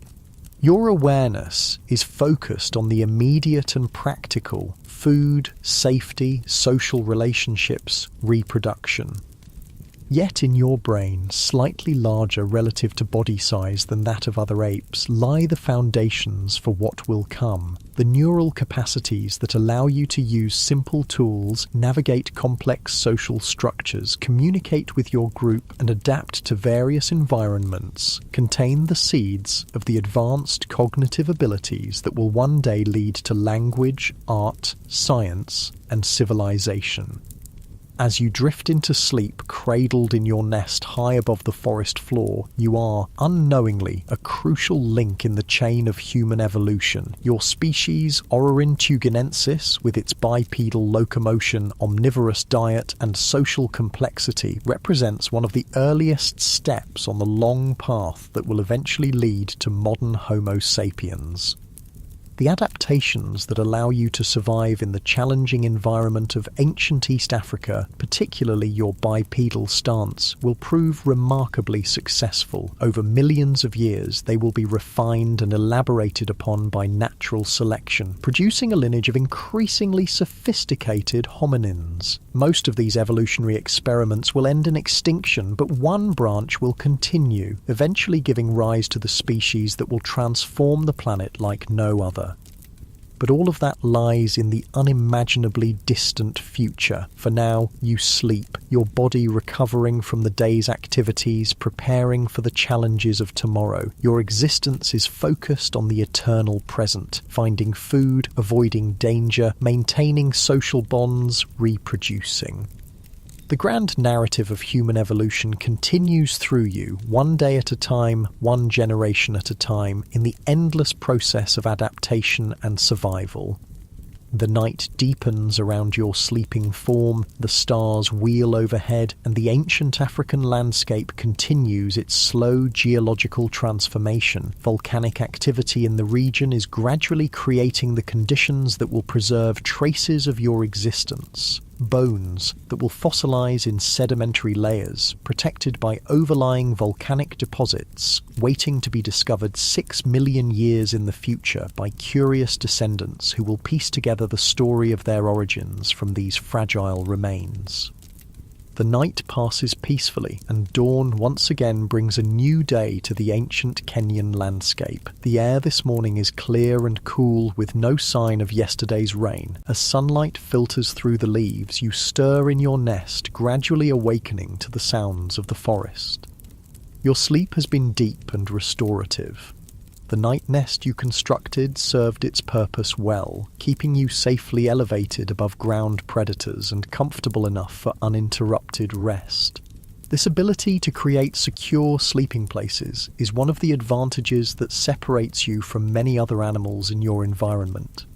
A: Your awareness is focused on the immediate and practical: food, safety, social relationships, reproduction. Yet in your brain, slightly larger relative to body size than that of other apes, lie the foundations for what will come. The neural capacities that allow you to use simple tools, navigate complex social structures, communicate with your group, and adapt to various environments, contain the seeds of the advanced cognitive abilities that will one day lead to language, art, science, and civilization. As you drift into sleep, cradled in your nest high above the forest floor, you are, unknowingly, a crucial link in the chain of human evolution. Your species, Ororhyntuganensis, with its bipedal locomotion, omnivorous diet, and social complexity, represents one of the earliest steps on the long path that will eventually lead to modern Homo sapiens. The adaptations that allow you to survive in the challenging environment of ancient East Africa, particularly your bipedal stance, will prove remarkably successful. Over millions of years, they will be refined and elaborated upon by natural selection, producing a lineage of increasingly sophisticated hominins. Most of these evolutionary experiments will end in extinction, but one branch will continue, eventually giving rise to the species that will transform the planet like no other. But all of that lies in the unimaginably distant future. For now, you sleep, your body recovering from the day's activities, preparing for the challenges of tomorrow. Your existence is focused on the eternal present, finding food, avoiding danger, maintaining social bonds, reproducing. The grand narrative of human evolution continues through you, one day at a time, one generation at a time, in the endless process of adaptation and survival. The night deepens around your sleeping form, the stars wheel overhead, and the ancient African landscape continues its slow geological transformation. Volcanic activity in the region is gradually creating the conditions that will preserve traces of your existence. Bones that will fossilize in sedimentary layers, protected by overlying volcanic deposits, waiting to be discovered 6 million years in the future by curious descendants who will piece together the story of their origins from these fragile remains. The night passes peacefully, and dawn once again brings a new day to the ancient Kenyan landscape. The air this morning is clear and cool, with no sign of yesterday's rain. As sunlight filters through the leaves, you stir in your nest, gradually awakening to the sounds of the forest. Your sleep has been deep and restorative. The night nest you constructed served its purpose well, keeping you safely elevated above ground predators and comfortable enough for uninterrupted rest. This ability to create secure sleeping places is one of the advantages that separates you from many other animals in your environment.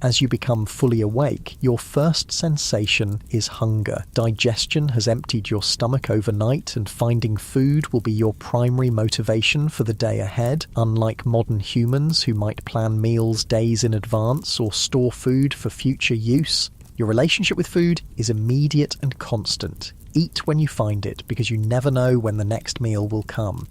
A: As you become fully awake, your first sensation is hunger. Digestion has emptied your stomach overnight, and finding food will be your primary motivation for the day ahead. Unlike modern humans who might plan meals days in advance or store food for future use, your relationship with food is immediate and constant. Eat when you find it, because you never know when the next meal will come.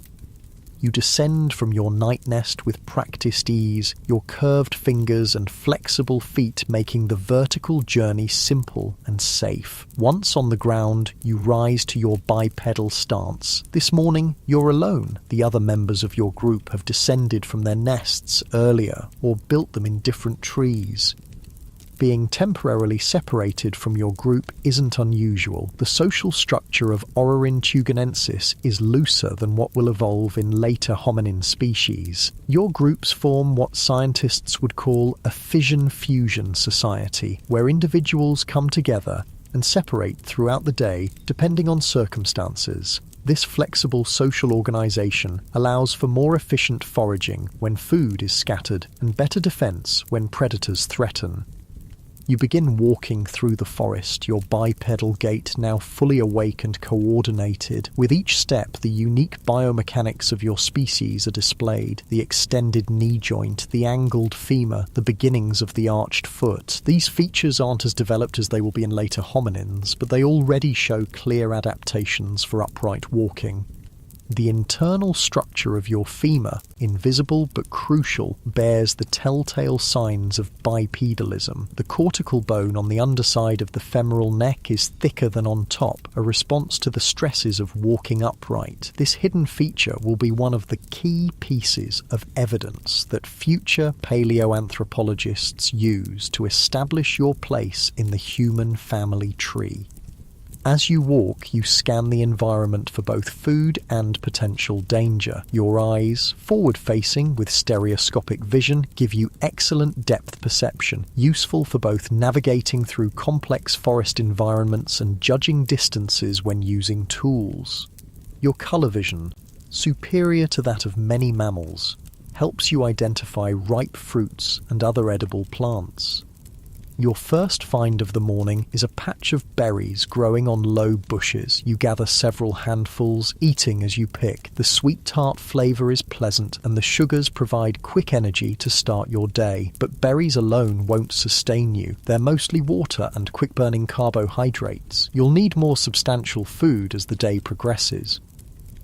A: You descend from your night nest with practiced ease, your curved fingers and flexible feet making the vertical journey simple and safe. Once on the ground, you rise to your bipedal stance. This morning, you're alone. The other members of your group have descended from their nests earlier or built them in different trees. Being temporarily separated from your group isn't unusual. The social structure of Orrorin tugenensis is looser than what will evolve in later hominin species. Your groups form what scientists would call a fission-fusion society, where individuals come together and separate throughout the day depending on circumstances. This flexible social organisation allows for more efficient foraging when food is scattered and better defence when predators threaten. You begin walking through the forest, your bipedal gait now fully awake and coordinated. With each step, the unique biomechanics of your species are displayed. The extended knee joint, the angled femur, the beginnings of the arched foot. These features aren't as developed as they will be in later hominins, but they already show clear adaptations for upright walking. The internal structure of your femur, invisible but crucial, bears the telltale signs of bipedalism. The cortical bone on the underside of the femoral neck is thicker than on top, a response to the stresses of walking upright. This hidden feature will be one of the key pieces of evidence that future paleoanthropologists use to establish your place in the human family tree. As you walk, you scan the environment for both food and potential danger. Your eyes, forward-facing with stereoscopic vision, give you excellent depth perception, useful for both navigating through complex forest environments and judging distances when using tools. Your colour vision, superior to that of many mammals, helps you identify ripe fruits and other edible plants. Your first find of the morning is a patch of berries growing on low bushes. You gather several handfuls, eating as you pick. The sweet tart flavour is pleasant and the sugars provide quick energy to start your day. But berries alone won't sustain you. They're mostly water and quick-burning carbohydrates. You'll need more substantial food as the day progresses.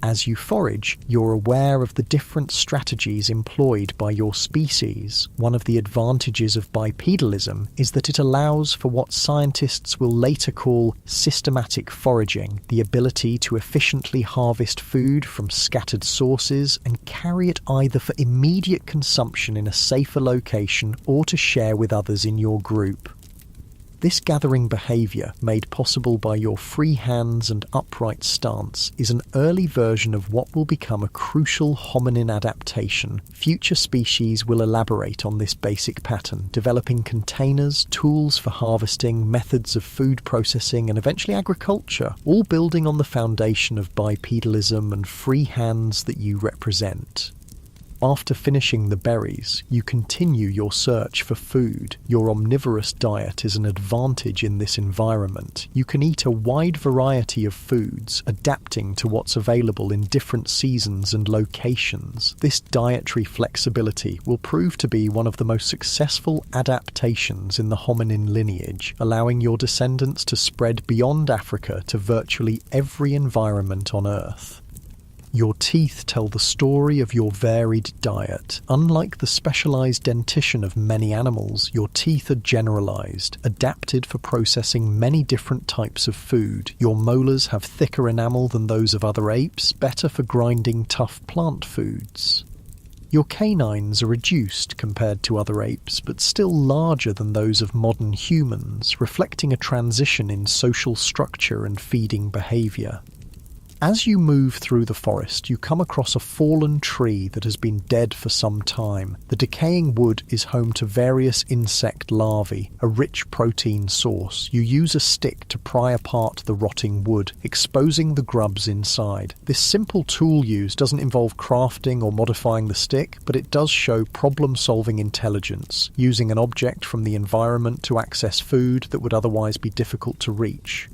A: As you forage, you're aware of the different strategies employed by your species. One of the advantages of bipedalism is that it allows for what scientists will later call systematic foraging, the ability to efficiently harvest food from scattered sources and carry it either for immediate consumption in a safer location or to share with others in your group. This gathering behaviour, made possible by your free hands and upright stance, is an early version of what will become a crucial hominin adaptation. Future species will elaborate on this basic pattern, developing containers, tools for harvesting, methods of food processing, and eventually agriculture, all building on the foundation of bipedalism and free hands that you represent. After finishing the berries, you continue your search for food. Your omnivorous diet is an advantage in this environment. You can eat a wide variety of foods, adapting to what's available in different seasons and locations. This dietary flexibility will prove to be one of the most successful adaptations in the hominin lineage, allowing your descendants to spread beyond Africa to virtually every environment on Earth. Your teeth tell the story of your varied diet. Unlike the specialized dentition of many animals, your teeth are generalized, adapted for processing many different types of food. Your molars have thicker enamel than those of other apes, better for grinding tough plant foods. Your canines are reduced compared to other apes, but still larger than those of modern humans, reflecting a transition in social structure and feeding behavior. As you move through the forest, you come across a fallen tree that has been dead for some time. The decaying wood is home to various insect larvae, a rich protein source. You use a stick to pry apart the rotting wood, exposing the grubs inside. This simple tool use doesn't involve crafting or modifying the stick, but it does show problem-solving intelligence, using an object from the environment to access food that would otherwise be difficult to reach.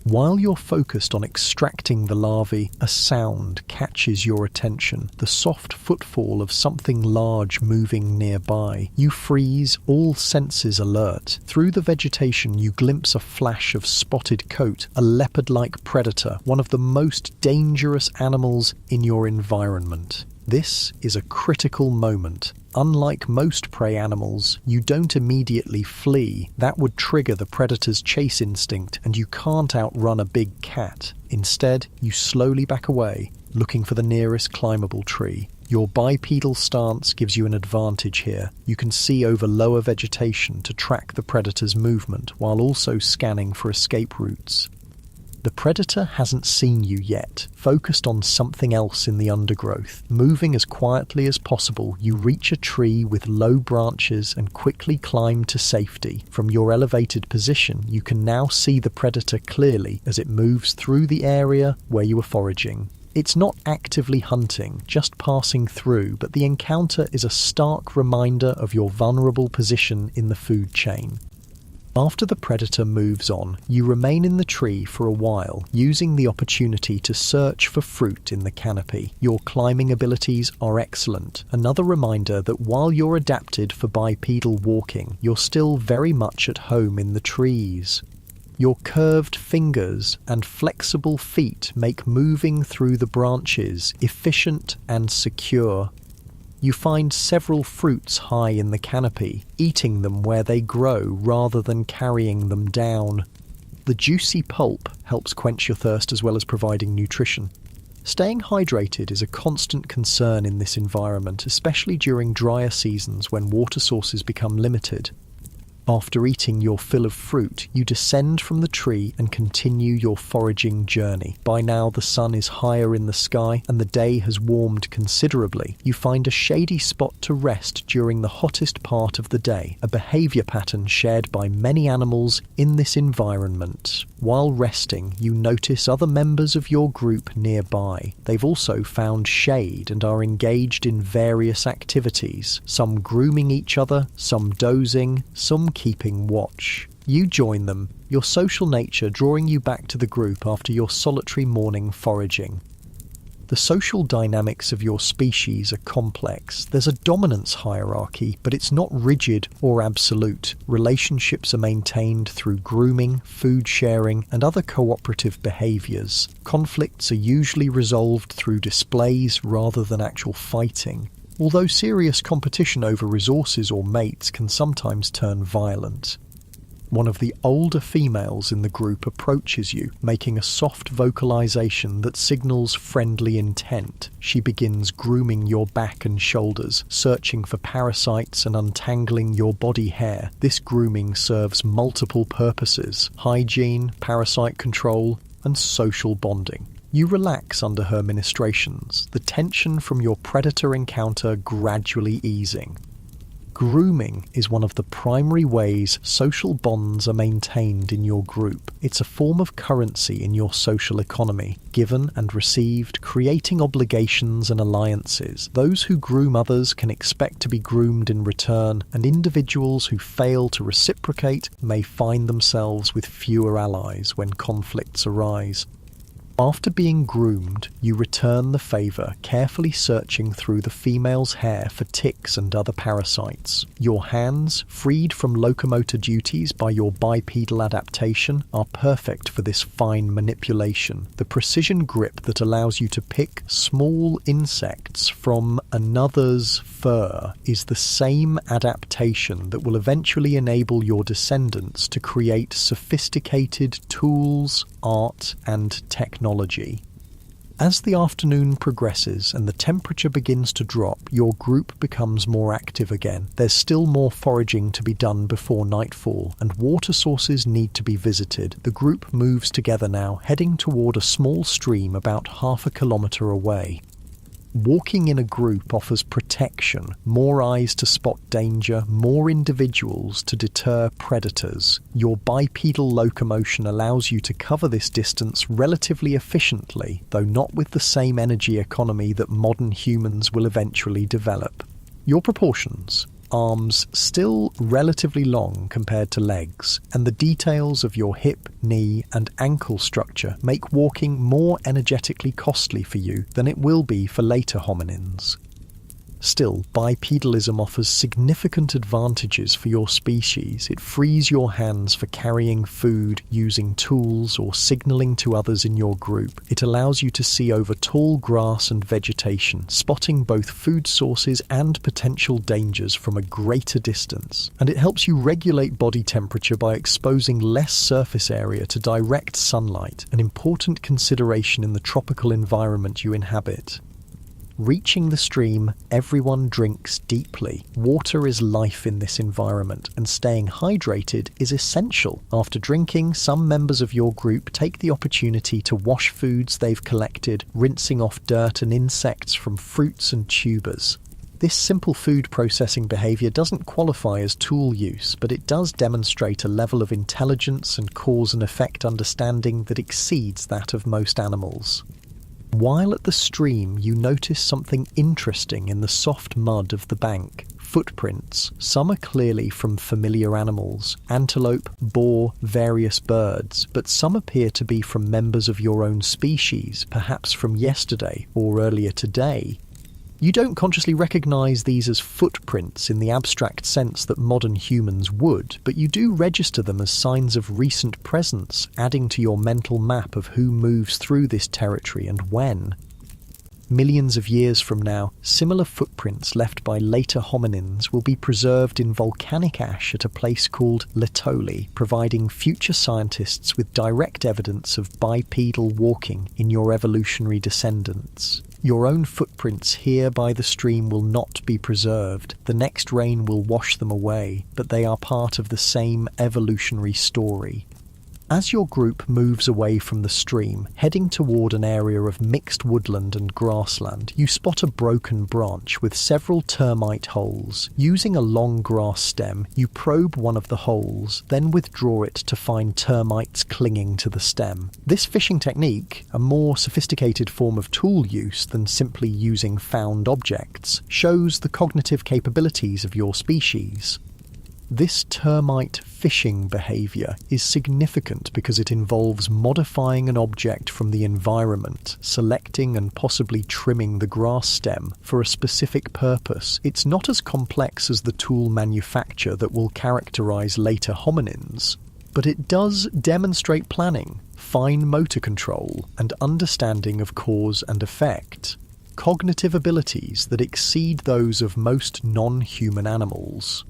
A: While you're focused on extracting the larvae, a sound catches your attention, the soft footfall of something large moving nearby. You freeze, all senses alert. Through the vegetation you glimpse a flash of spotted coat, a leopard-like predator, one of the most dangerous animals in your environment. This is a critical moment. Unlike most prey animals, you don't immediately flee. That would trigger the predator's chase instinct, and you can't outrun a big cat. Instead, you slowly back away, looking for the nearest climbable tree. Your bipedal stance gives you an advantage here. You can see over lower vegetation to track the predator's movement, while also scanning for escape routes. The predator hasn't seen you yet, focused on something else in the undergrowth. Moving as quietly as possible, you reach a tree with low branches and quickly climb to safety. From your elevated position, you can now see the predator clearly as it moves through the area where you were foraging. It's not actively hunting, just passing through, but the encounter is a stark reminder of your vulnerable position in the food chain. After the predator moves on, you remain in the tree for a while, using the opportunity to search for fruit in the canopy. Your climbing abilities are excellent, another reminder that while you're adapted for bipedal walking, you're still very much at home in the trees. Your curved fingers and flexible feet make moving through the branches efficient and secure. You find several fruits high in the canopy, eating them where they grow rather than carrying them down. The juicy pulp helps quench your thirst as well as providing nutrition. Staying hydrated is a constant concern in this environment, especially during drier seasons when water sources become limited. After eating your fill of fruit, you descend from the tree and continue your foraging journey. By now the sun is higher in the sky and the day has warmed considerably. You find a shady spot to rest during the hottest part of the day, a behavior pattern shared by many animals in this environment. While resting, you notice other members of your group nearby. They've also found shade and are engaged in various activities, some grooming each other, some dozing, some keeping watch. You join them, your social nature drawing you back to the group after your solitary morning foraging. The social dynamics of your species are complex. There's a dominance hierarchy, but it's not rigid or absolute. Relationships are maintained through grooming, food sharing, and other cooperative behaviors. Conflicts are usually resolved through displays rather than actual fighting, although serious competition over resources or mates can sometimes turn violent. One of the older females in the group approaches you, making a soft vocalization that signals friendly intent. She begins grooming your back and shoulders, searching for parasites and untangling your body hair. This grooming serves multiple purposes: hygiene, parasite control, and social bonding. You relax under her ministrations, the tension from your predator encounter gradually easing. Grooming is one of the primary ways social bonds are maintained in your group. It's a form of currency in your social economy, given and received, creating obligations and alliances. Those who groom others can expect to be groomed in return, and individuals who fail to reciprocate may find themselves with fewer allies when conflicts arise. After being groomed, you return the favour, carefully searching through the female's hair for ticks and other parasites. Your hands, freed from locomotor duties by your bipedal adaptation, are perfect for this fine manipulation. The precision grip that allows you to pick small insects from another's fur is the same adaptation that will eventually enable your descendants to create sophisticated tools, art, and technology. As the afternoon progresses and the temperature begins to drop, your group becomes more active again. There's still more foraging to be done before nightfall, and water sources need to be visited. The group moves together now, heading toward a small stream about half a kilometre away. Walking in a group offers protection, more eyes to spot danger, more individuals to deter predators. Your bipedal locomotion allows you to cover this distance relatively efficiently, though not with the same energy economy that modern humans will eventually develop. Your proportions: arms still relatively long compared to legs, and the details of your hip, knee and ankle structure make walking more energetically costly for you than it will be for later hominins. Still, bipedalism offers significant advantages for your species. It frees your hands for carrying food, using tools, or signalling to others in your group. It allows you to see over tall grass and vegetation, spotting both food sources and potential dangers from a greater distance. And it helps you regulate body temperature by exposing less surface area to direct sunlight, an important consideration in the tropical environment you inhabit. Reaching the stream, everyone drinks deeply. Water is life in this environment, and staying hydrated is essential. After drinking, some members of your group take the opportunity to wash foods they've collected, rinsing off dirt and insects from fruits and tubers. This simple food processing behavior doesn't qualify as tool use, but it does demonstrate a level of intelligence and cause and effect understanding that exceeds that of most animals. While at the stream, you notice something interesting in the soft mud of the bank. Footprints. Some are clearly from familiar animals, antelope, boar, various birds, but some appear to be from members of your own species, perhaps from yesterday or earlier today. You don't consciously recognize these as footprints in the abstract sense that modern humans would, but you do register them as signs of recent presence, adding to your mental map of who moves through this territory and when. Millions of years from now, similar footprints left by later hominins will be preserved in volcanic ash at a place called Laetoli, providing future scientists with direct evidence of bipedal walking in your evolutionary descendants. Your own footprints here by the stream will not be preserved. The next rain will wash them away, but they are part of the same evolutionary story. As your group moves away from the stream, heading toward an area of mixed woodland and grassland, you spot a broken branch with several termite holes. Using a long grass stem, you probe one of the holes, then withdraw it to find termites clinging to the stem. This fishing technique, a more sophisticated form of tool use than simply using found objects, shows the cognitive capabilities of your species. This termite fishing behavior is significant because it involves modifying an object from the environment, selecting and possibly trimming the grass stem for a specific purpose. It's not as complex as the tool manufacture that will characterize later hominins, but it does demonstrate planning, fine motor control, and understanding of cause and effect. Cognitive abilities that exceed those of most non-human animals.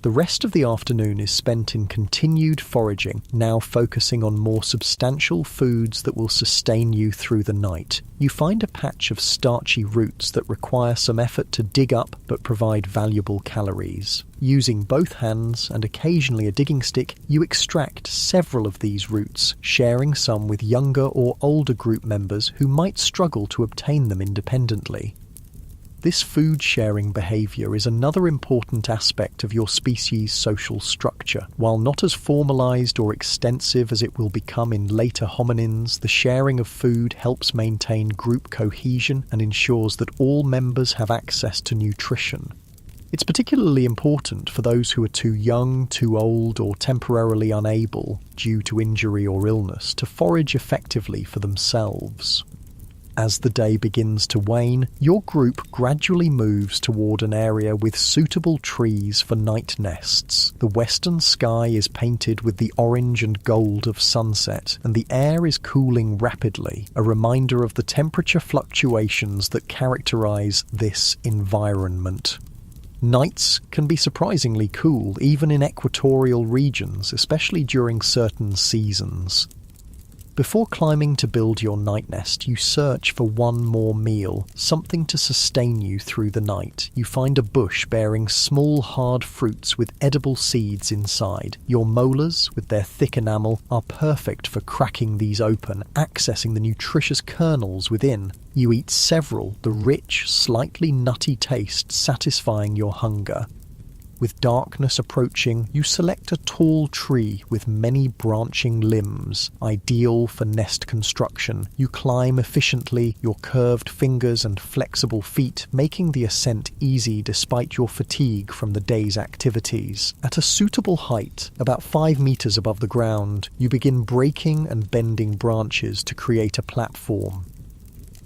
A: The rest of the afternoon is spent in continued foraging, now focusing on more substantial foods that will sustain you through the night. You find a patch of starchy roots that require some effort to dig up but provide valuable calories. Using both hands and occasionally a digging stick, you extract several of these roots, sharing some with younger or older group members who might struggle to obtain them independently. This food-sharing behavior is another important aspect of your species' social structure. While not as formalized or extensive as it will become in later hominins, the sharing of food helps maintain group cohesion and ensures that all members have access to nutrition. It's particularly important for those who are too young, too old, or temporarily unable, due to injury or illness, to forage effectively for themselves. As the day begins to wane, your group gradually moves toward an area with suitable trees for night nests. The western sky is painted with the orange and gold of sunset, and the air is cooling rapidly, a reminder of the temperature fluctuations that characterize this environment. Nights can be surprisingly cool, even in equatorial regions, especially during certain seasons. Before climbing to build your night nest, you search for one more meal, something to sustain you through the night. You find a bush bearing small hard fruits with edible seeds inside. Your molars, with their thick enamel, are perfect for cracking these open, accessing the nutritious kernels within. You eat several, the rich, slightly nutty taste satisfying your hunger. With darkness approaching, you select a tall tree with many branching limbs, ideal for nest construction. You climb efficiently, your curved fingers and flexible feet making the ascent easy despite your fatigue from the day's activities. At a suitable height, about 5 meters above the ground, you begin breaking and bending branches to create a platform.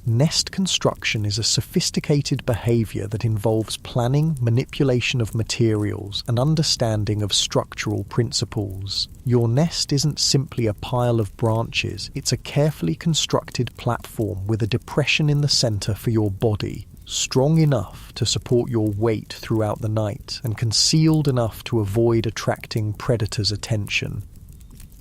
A: Nest construction is a sophisticated behavior that involves planning, manipulation of materials, and understanding of structural principles. Your nest isn't simply a pile of branches, it's a carefully constructed platform with a depression in the center for your body, strong enough to support your weight throughout the night, and concealed enough to avoid attracting predators' attention.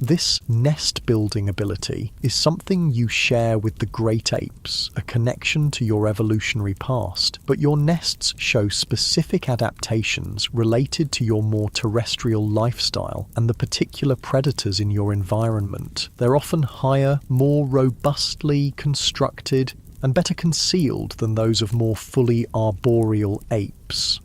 A: This nest-building ability is something you share with the great apes, a connection to your evolutionary past, but your nests show specific adaptations related to your more terrestrial lifestyle and the particular predators in your environment. They're often higher, more robustly constructed, and better concealed than those of more fully arboreal apes.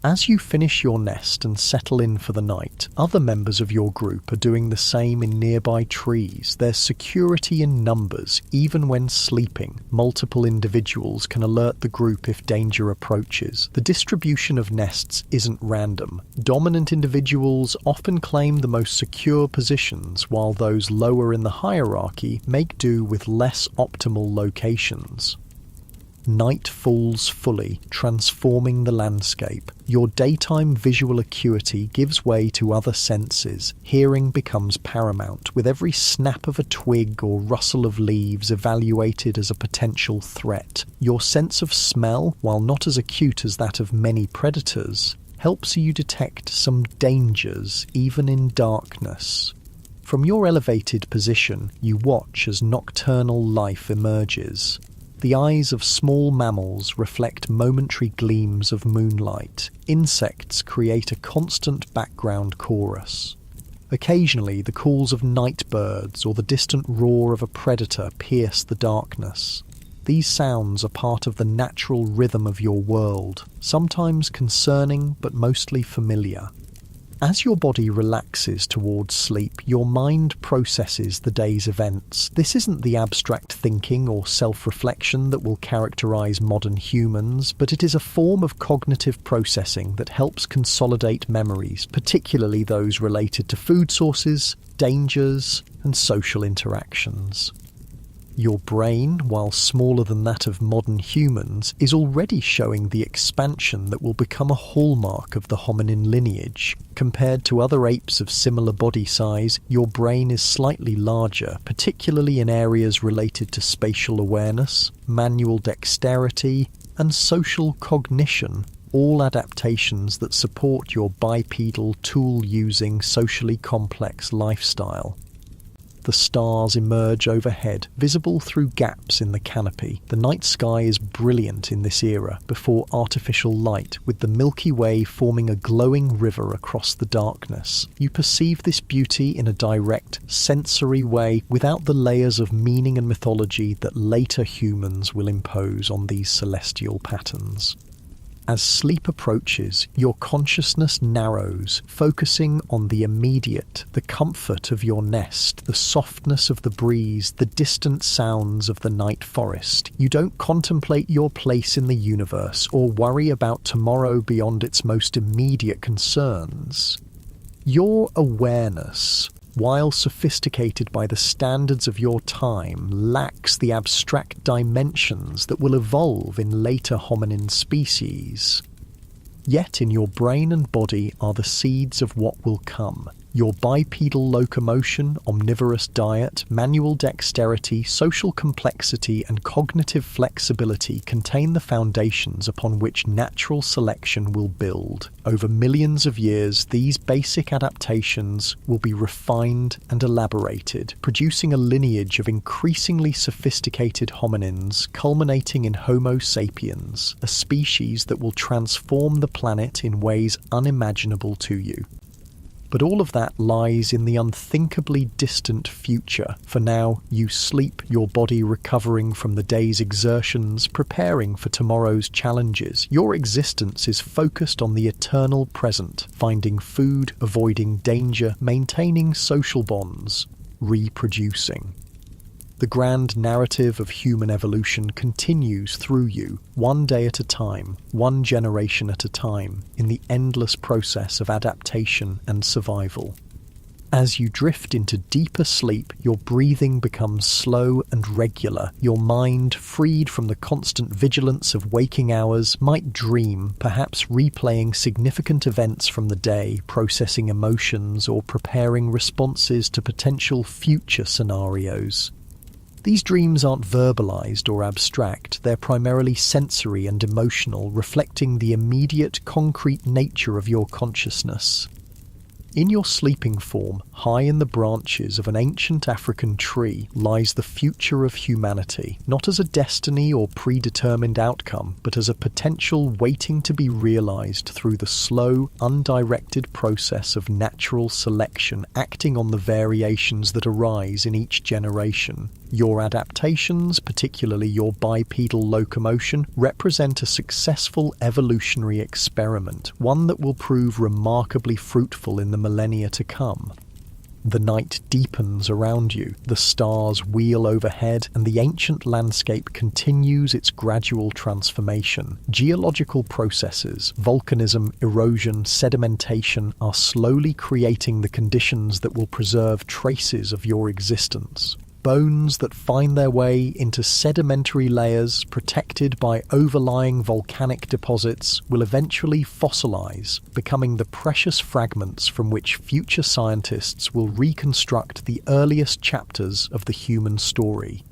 A: As you finish your nest and settle in for the night, other members of your group are doing the same in nearby trees. There's security in numbers. Even when sleeping, multiple individuals can alert the group if danger approaches. The distribution of nests isn't random. Dominant individuals often claim the most secure positions, while those lower in the hierarchy make do with less optimal locations. Night falls fully, transforming the landscape. Your daytime visual acuity gives way to other senses. Hearing becomes paramount, with every snap of a twig or rustle of leaves evaluated as a potential threat. Your sense of smell, while not as acute as that of many predators, helps you detect some dangers even in darkness. From your elevated position, you watch as nocturnal life emerges. The eyes of small mammals reflect momentary gleams of moonlight. Insects create a constant background chorus. Occasionally, the calls of night birds or the distant roar of a predator pierce the darkness. These sounds are part of the natural rhythm of your world, sometimes concerning but mostly familiar. As your body relaxes towards sleep, your mind processes the day's events. This isn't the abstract thinking or self-reflection that will characterize modern humans, but it is a form of cognitive processing that helps consolidate memories, particularly those related to food sources, dangers, and social interactions. Your brain, while smaller than that of modern humans, is already showing the expansion that will become a hallmark of the hominin lineage. Compared to other apes of similar body size, your brain is slightly larger, particularly in areas related to spatial awareness, manual dexterity, and social cognition, all adaptations that support your bipedal, tool-using, socially complex lifestyle. The stars emerge overhead, visible through gaps in the canopy. The night sky is brilliant in this era, before artificial light, with the Milky Way forming a glowing river across the darkness. You perceive this beauty in a direct, sensory way, without the layers of meaning and mythology that later humans will impose on these celestial patterns. As sleep approaches, your consciousness narrows, focusing on the immediate, the comfort of your nest, the softness of the breeze, the distant sounds of the night forest. You don't contemplate your place in the universe or worry about tomorrow beyond its most immediate concerns. Your awareness, while sophisticated by the standards of your time, lacks the abstract dimensions that will evolve in later hominin species. Yet in your brain and body are the seeds of what will come. Your bipedal locomotion, omnivorous diet, manual dexterity, social complexity, and cognitive flexibility contain the foundations upon which natural selection will build. Over millions of years, these basic adaptations will be refined and elaborated, producing a lineage of increasingly sophisticated hominins, culminating in Homo sapiens, a species that will transform the planet in ways unimaginable to you. But all of that lies in the unthinkably distant future. For now, you sleep, your body recovering from the day's exertions, preparing for tomorrow's challenges. Your existence is focused on the eternal present, finding food, avoiding danger, maintaining social bonds, reproducing. The grand narrative of human evolution continues through you, one day at a time, one generation at a time, in the endless process of adaptation and survival. As you drift into deeper sleep, your breathing becomes slow and regular. Your mind, freed from the constant vigilance of waking hours, might dream, perhaps replaying significant events from the day, processing emotions, or preparing responses to potential future scenarios. These dreams aren't verbalized or abstract, they're primarily sensory and emotional, reflecting the immediate, concrete nature of your consciousness. In your sleeping form, high in the branches of an ancient African tree, lies the future of humanity, not as a destiny or predetermined outcome, but as a potential waiting to be realized through the slow, undirected process of natural selection acting on the variations that arise in each generation. Your adaptations, particularly your bipedal locomotion, represent a successful evolutionary experiment, one that will prove remarkably fruitful in the millennia to come. The night deepens around you, the stars wheel overhead, and the ancient landscape continues its gradual transformation. Geological processes, volcanism, erosion, sedimentation, are slowly creating the conditions that will preserve traces of your existence. Bones that find their way into sedimentary layers protected by overlying volcanic deposits will eventually fossilize, becoming the precious fragments from which future scientists will reconstruct the earliest chapters of the human story.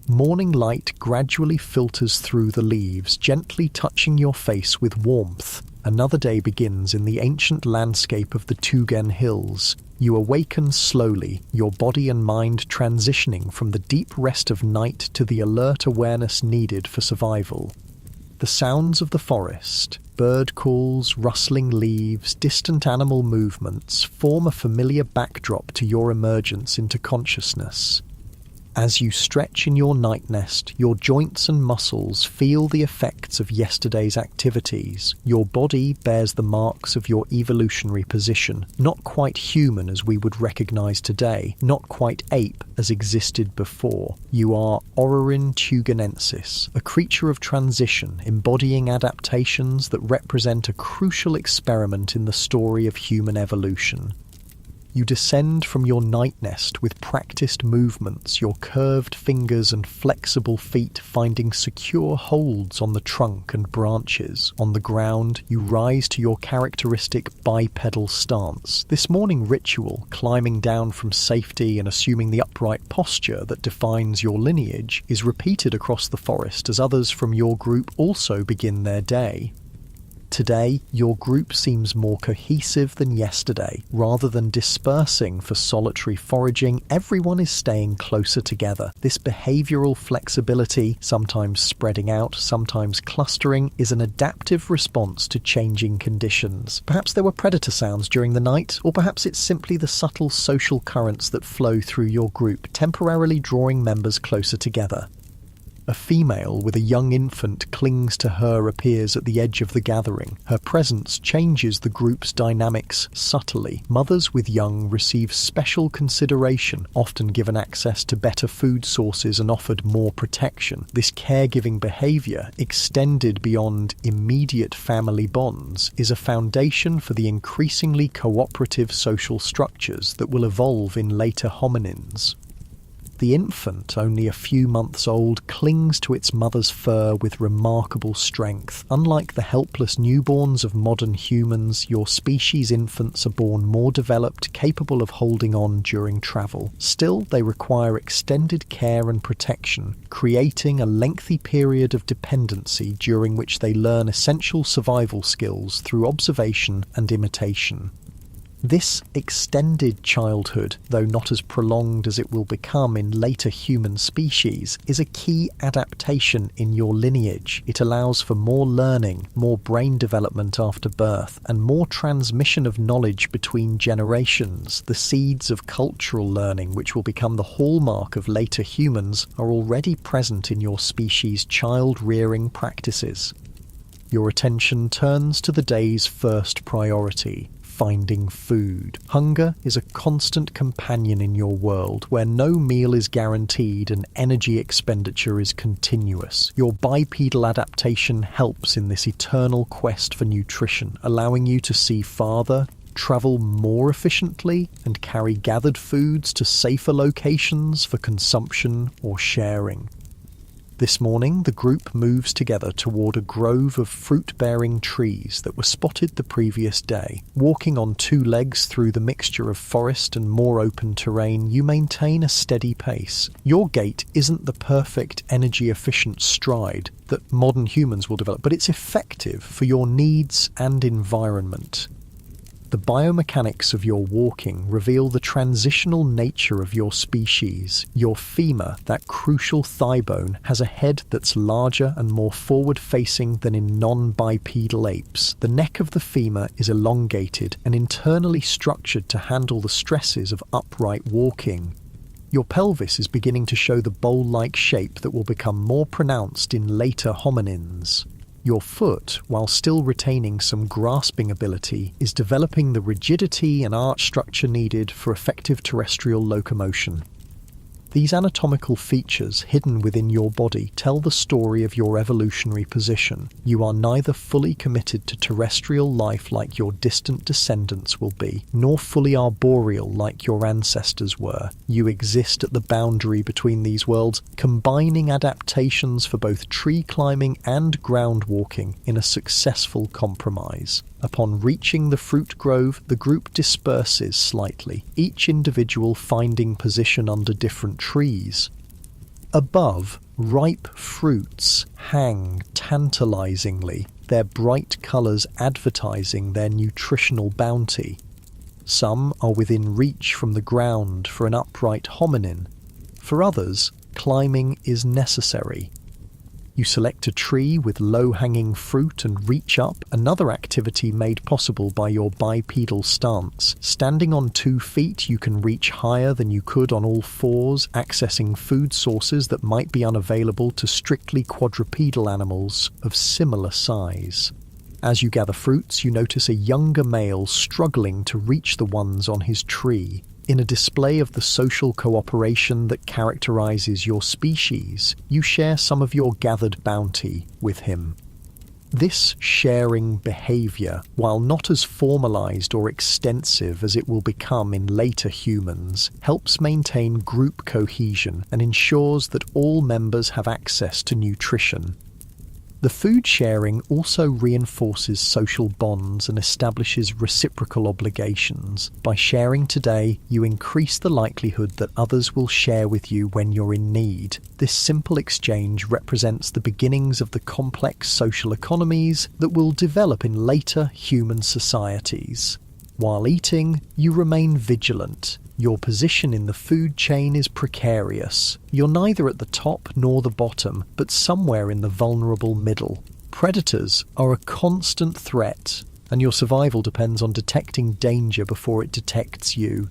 A: Morning light gradually filters through the leaves, gently touching your face with warmth. Another day begins in the ancient landscape of the Tugen Hills. You awaken slowly, your body and mind transitioning from the deep rest of night to the alert awareness needed for survival. The sounds of the forest, bird calls, rustling leaves, distant animal movements form a familiar backdrop to your emergence into consciousness. As you stretch in your night nest, your joints and muscles feel the effects of yesterday's activities. Your body bears the marks of your evolutionary position, not quite human as we would recognize today, not quite ape as existed before. You are Orrorin tugenensis, a creature of transition, embodying adaptations that represent a crucial experiment in the story of human evolution. You descend from your night nest with practiced movements, your curved fingers and flexible feet finding secure holds on the trunk and branches. On the ground, you rise to your characteristic bipedal stance. This morning ritual, climbing down from safety and assuming the upright posture that defines your lineage, is repeated across the forest as others from your group also begin their day. Today, your group seems more cohesive than yesterday. Rather than dispersing for solitary foraging, everyone is staying closer together. This behavioral flexibility, sometimes spreading out, sometimes clustering, is an adaptive response to changing conditions. Perhaps there were predator sounds during the night, or perhaps it's simply the subtle social currents that flow through your group, temporarily drawing members closer together. A female with a young infant clings to her appears at the edge of the gathering. Her presence changes the group's dynamics subtly. Mothers with young receive special consideration, often given access to better food sources and offered more protection. This caregiving behavior, extended beyond immediate family bonds, is a foundation for the increasingly cooperative social structures that will evolve in later hominins. The infant, only a few months old, clings to its mother's fur with remarkable strength. Unlike the helpless newborns of modern humans, your species' infants are born more developed, capable of holding on during travel. Still, they require extended care and protection, creating a lengthy period of dependency during which they learn essential survival skills through observation and imitation. This extended childhood, though not as prolonged as it will become in later human species, is a key adaptation in your lineage. It allows for more learning, more brain development after birth, and more transmission of knowledge between generations. The seeds of cultural learning, which will become the hallmark of later humans, are already present in your species' child-rearing practices. Your attention turns to the day's first priority: finding food. Hunger is a constant companion in your world, where no meal is guaranteed and energy expenditure is continuous. Your bipedal adaptation helps in this eternal quest for nutrition, allowing you to see farther, travel more efficiently, and carry gathered foods to safer locations for consumption or sharing. This morning, the group moves together toward a grove of fruit-bearing trees that were spotted the previous day. Walking on two legs through the mixture of forest and more open terrain, you maintain a steady pace. Your gait isn't the perfect, energy-efficient stride that modern humans will develop, but it's effective for your needs and environment. The biomechanics of your walking reveal the transitional nature of your species. Your femur, that crucial thigh bone, has a head that's larger and more forward-facing than in non-bipedal apes. The neck of the femur is elongated and internally structured to handle the stresses of upright walking. Your pelvis is beginning to show the bowl-like shape that will become more pronounced in later hominins. Your foot, while still retaining some grasping ability, is developing the rigidity and arch structure needed for effective terrestrial locomotion. These anatomical features hidden within your body tell the story of your evolutionary position. You are neither fully committed to terrestrial life like your distant descendants will be, nor fully arboreal like your ancestors were. You exist at the boundary between these worlds, combining adaptations for both tree climbing and ground walking in a successful compromise. Upon reaching the fruit grove, the group disperses slightly, each individual finding position under different trees. Above, ripe fruits hang tantalizingly, their bright colours advertising their nutritional bounty. Some are within reach from the ground for an upright hominin. For others, climbing is necessary. You select a tree with low-hanging fruit and reach up, another activity made possible by your bipedal stance. Standing on 2 feet, you can reach higher than you could on all fours, accessing food sources that might be unavailable to strictly quadrupedal animals of similar size. As you gather fruits, you notice a younger male struggling to reach the ones on his tree. In a display of the social cooperation that characterizes your species, you share some of your gathered bounty with him. This sharing behavior, while not as formalized or extensive as it will become in later humans, helps maintain group cohesion and ensures that all members have access to nutrition. The food sharing also reinforces social bonds and establishes reciprocal obligations. By sharing today, you increase the likelihood that others will share with you when you're in need. This simple exchange represents the beginnings of the complex social economies that will develop in later human societies. While eating, you remain vigilant. Your position in the food chain is precarious. You're neither at the top nor the bottom, but somewhere in the vulnerable middle. Predators are a constant threat, and your survival depends on detecting danger before it detects you.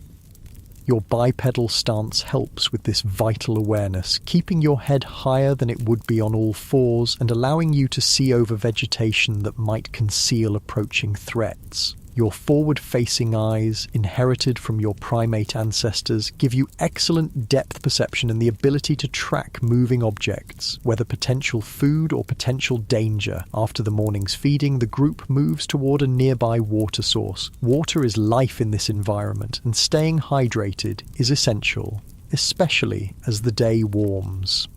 A: Your bipedal stance helps with this vital awareness, keeping your head higher than it would be on all fours and allowing you to see over vegetation that might conceal approaching threats. Your forward-facing eyes, inherited from your primate ancestors, give you excellent depth perception and the ability to track moving objects, whether potential food or potential danger. After the morning's feeding, the group moves toward a nearby water source. Water is life in this environment, and staying hydrated is essential, especially as the day warms.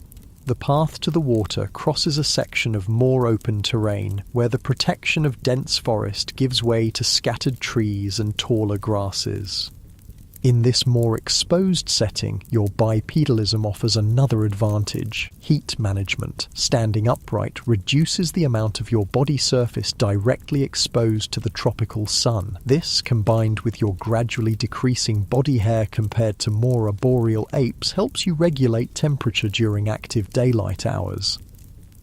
A: The path to the water crosses a section of more open terrain where the protection of dense forest gives way to scattered trees and taller grasses. In this more exposed setting, your bipedalism offers another advantage: heat management. Standing upright reduces the amount of your body surface directly exposed to the tropical sun. This, combined with your gradually decreasing body hair compared to more arboreal apes, helps you regulate temperature during active daylight hours.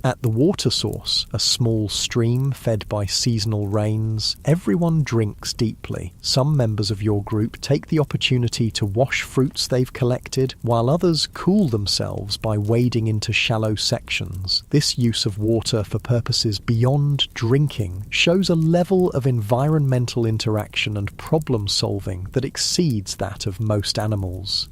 A: At the water source, a small stream fed by seasonal rains, everyone drinks deeply. Some members of your group take the opportunity to wash fruits they've collected, while others cool themselves by wading into shallow sections. This use of water for purposes beyond drinking shows a level of environmental interaction and problem solving that exceeds that of most animals.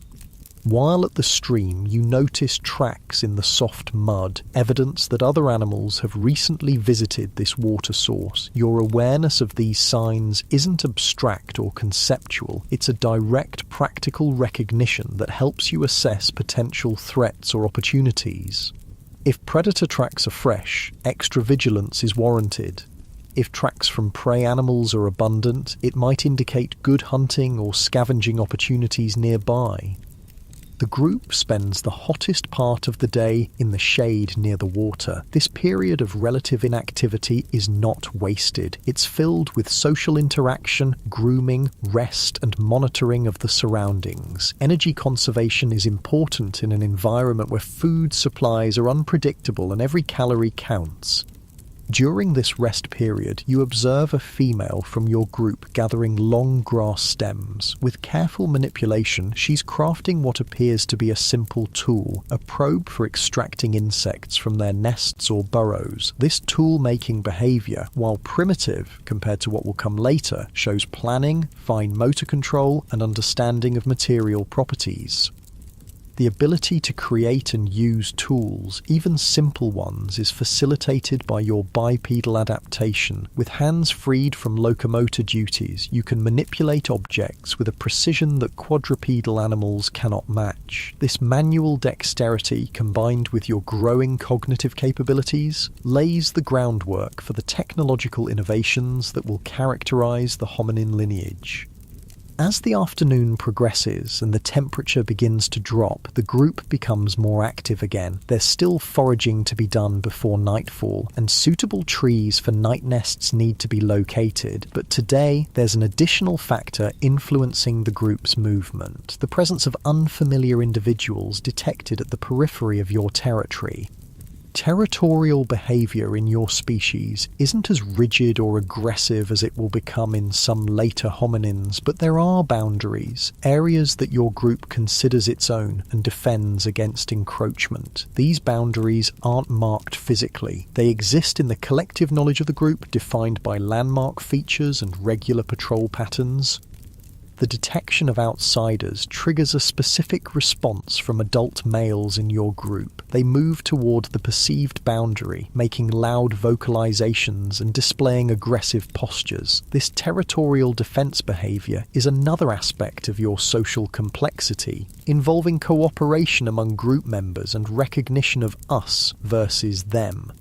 A: While at the stream, you notice tracks in the soft mud, evidence that other animals have recently visited this water source. Your awareness of these signs isn't abstract or conceptual, it's a direct, practical recognition that helps you assess potential threats or opportunities. If predator tracks are fresh, extra vigilance is warranted. If tracks from prey animals are abundant, it might indicate good hunting or scavenging opportunities nearby. The group spends the hottest part of the day in the shade near the water. This period of relative inactivity is not wasted. It's filled with social interaction, grooming, rest, and monitoring of the surroundings. Energy conservation is important in an environment where food supplies are unpredictable and every calorie counts. During this rest period, you observe a female from your group gathering long grass stems. With careful manipulation, she's crafting what appears to be a simple tool, a probe for extracting insects from their nests or burrows. This tool-making behavior, while primitive compared to what will come later, shows planning, fine motor control, and understanding of material properties. The ability to create and use tools, even simple ones, is facilitated by your bipedal adaptation. With hands freed from locomotor duties, you can manipulate objects with a precision that quadrupedal animals cannot match. This manual dexterity, combined with your growing cognitive capabilities, lays the groundwork for the technological innovations that will characterize the hominin lineage. As the afternoon progresses and the temperature begins to drop, the group becomes more active again. There's still foraging to be done before nightfall, and suitable trees for night nests need to be located. But today, there's an additional factor influencing the group's movement: the presence of unfamiliar individuals detected at the periphery of your territory. Territorial behavior in your species isn't as rigid or aggressive as it will become in some later hominins, but there are boundaries, areas that your group considers its own and defends against encroachment. These boundaries aren't marked physically. They exist in the collective knowledge of the group, defined by landmark features and regular patrol patterns. The detection of outsiders triggers a specific response from adult males in your group. They move toward the perceived boundary, making loud vocalizations and displaying aggressive postures. This territorial defense behavior is another aspect of your social complexity, involving cooperation among group members and recognition of us versus them.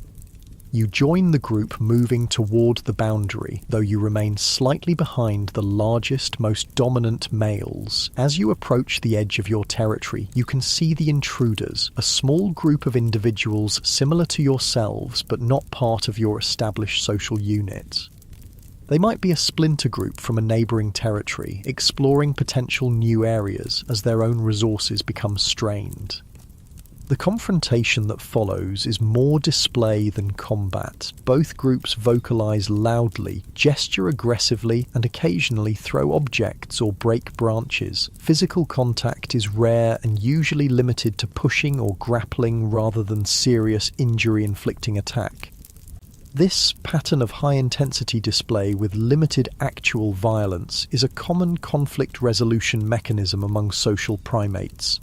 A: You join the group moving toward the boundary, though you remain slightly behind the largest, most dominant males. As you approach the edge of your territory, you can see the intruders, a small group of individuals similar to yourselves but not part of your established social unit. They might be a splinter group from a neighbouring territory, exploring potential new areas as their own resources become strained. The confrontation that follows is more display than combat. Both groups vocalize loudly, gesture aggressively, and occasionally throw objects or break branches. Physical contact is rare and usually limited to pushing or grappling rather than serious injury-inflicting attack. This pattern of high-intensity display with limited actual violence is a common conflict resolution mechanism among social primates.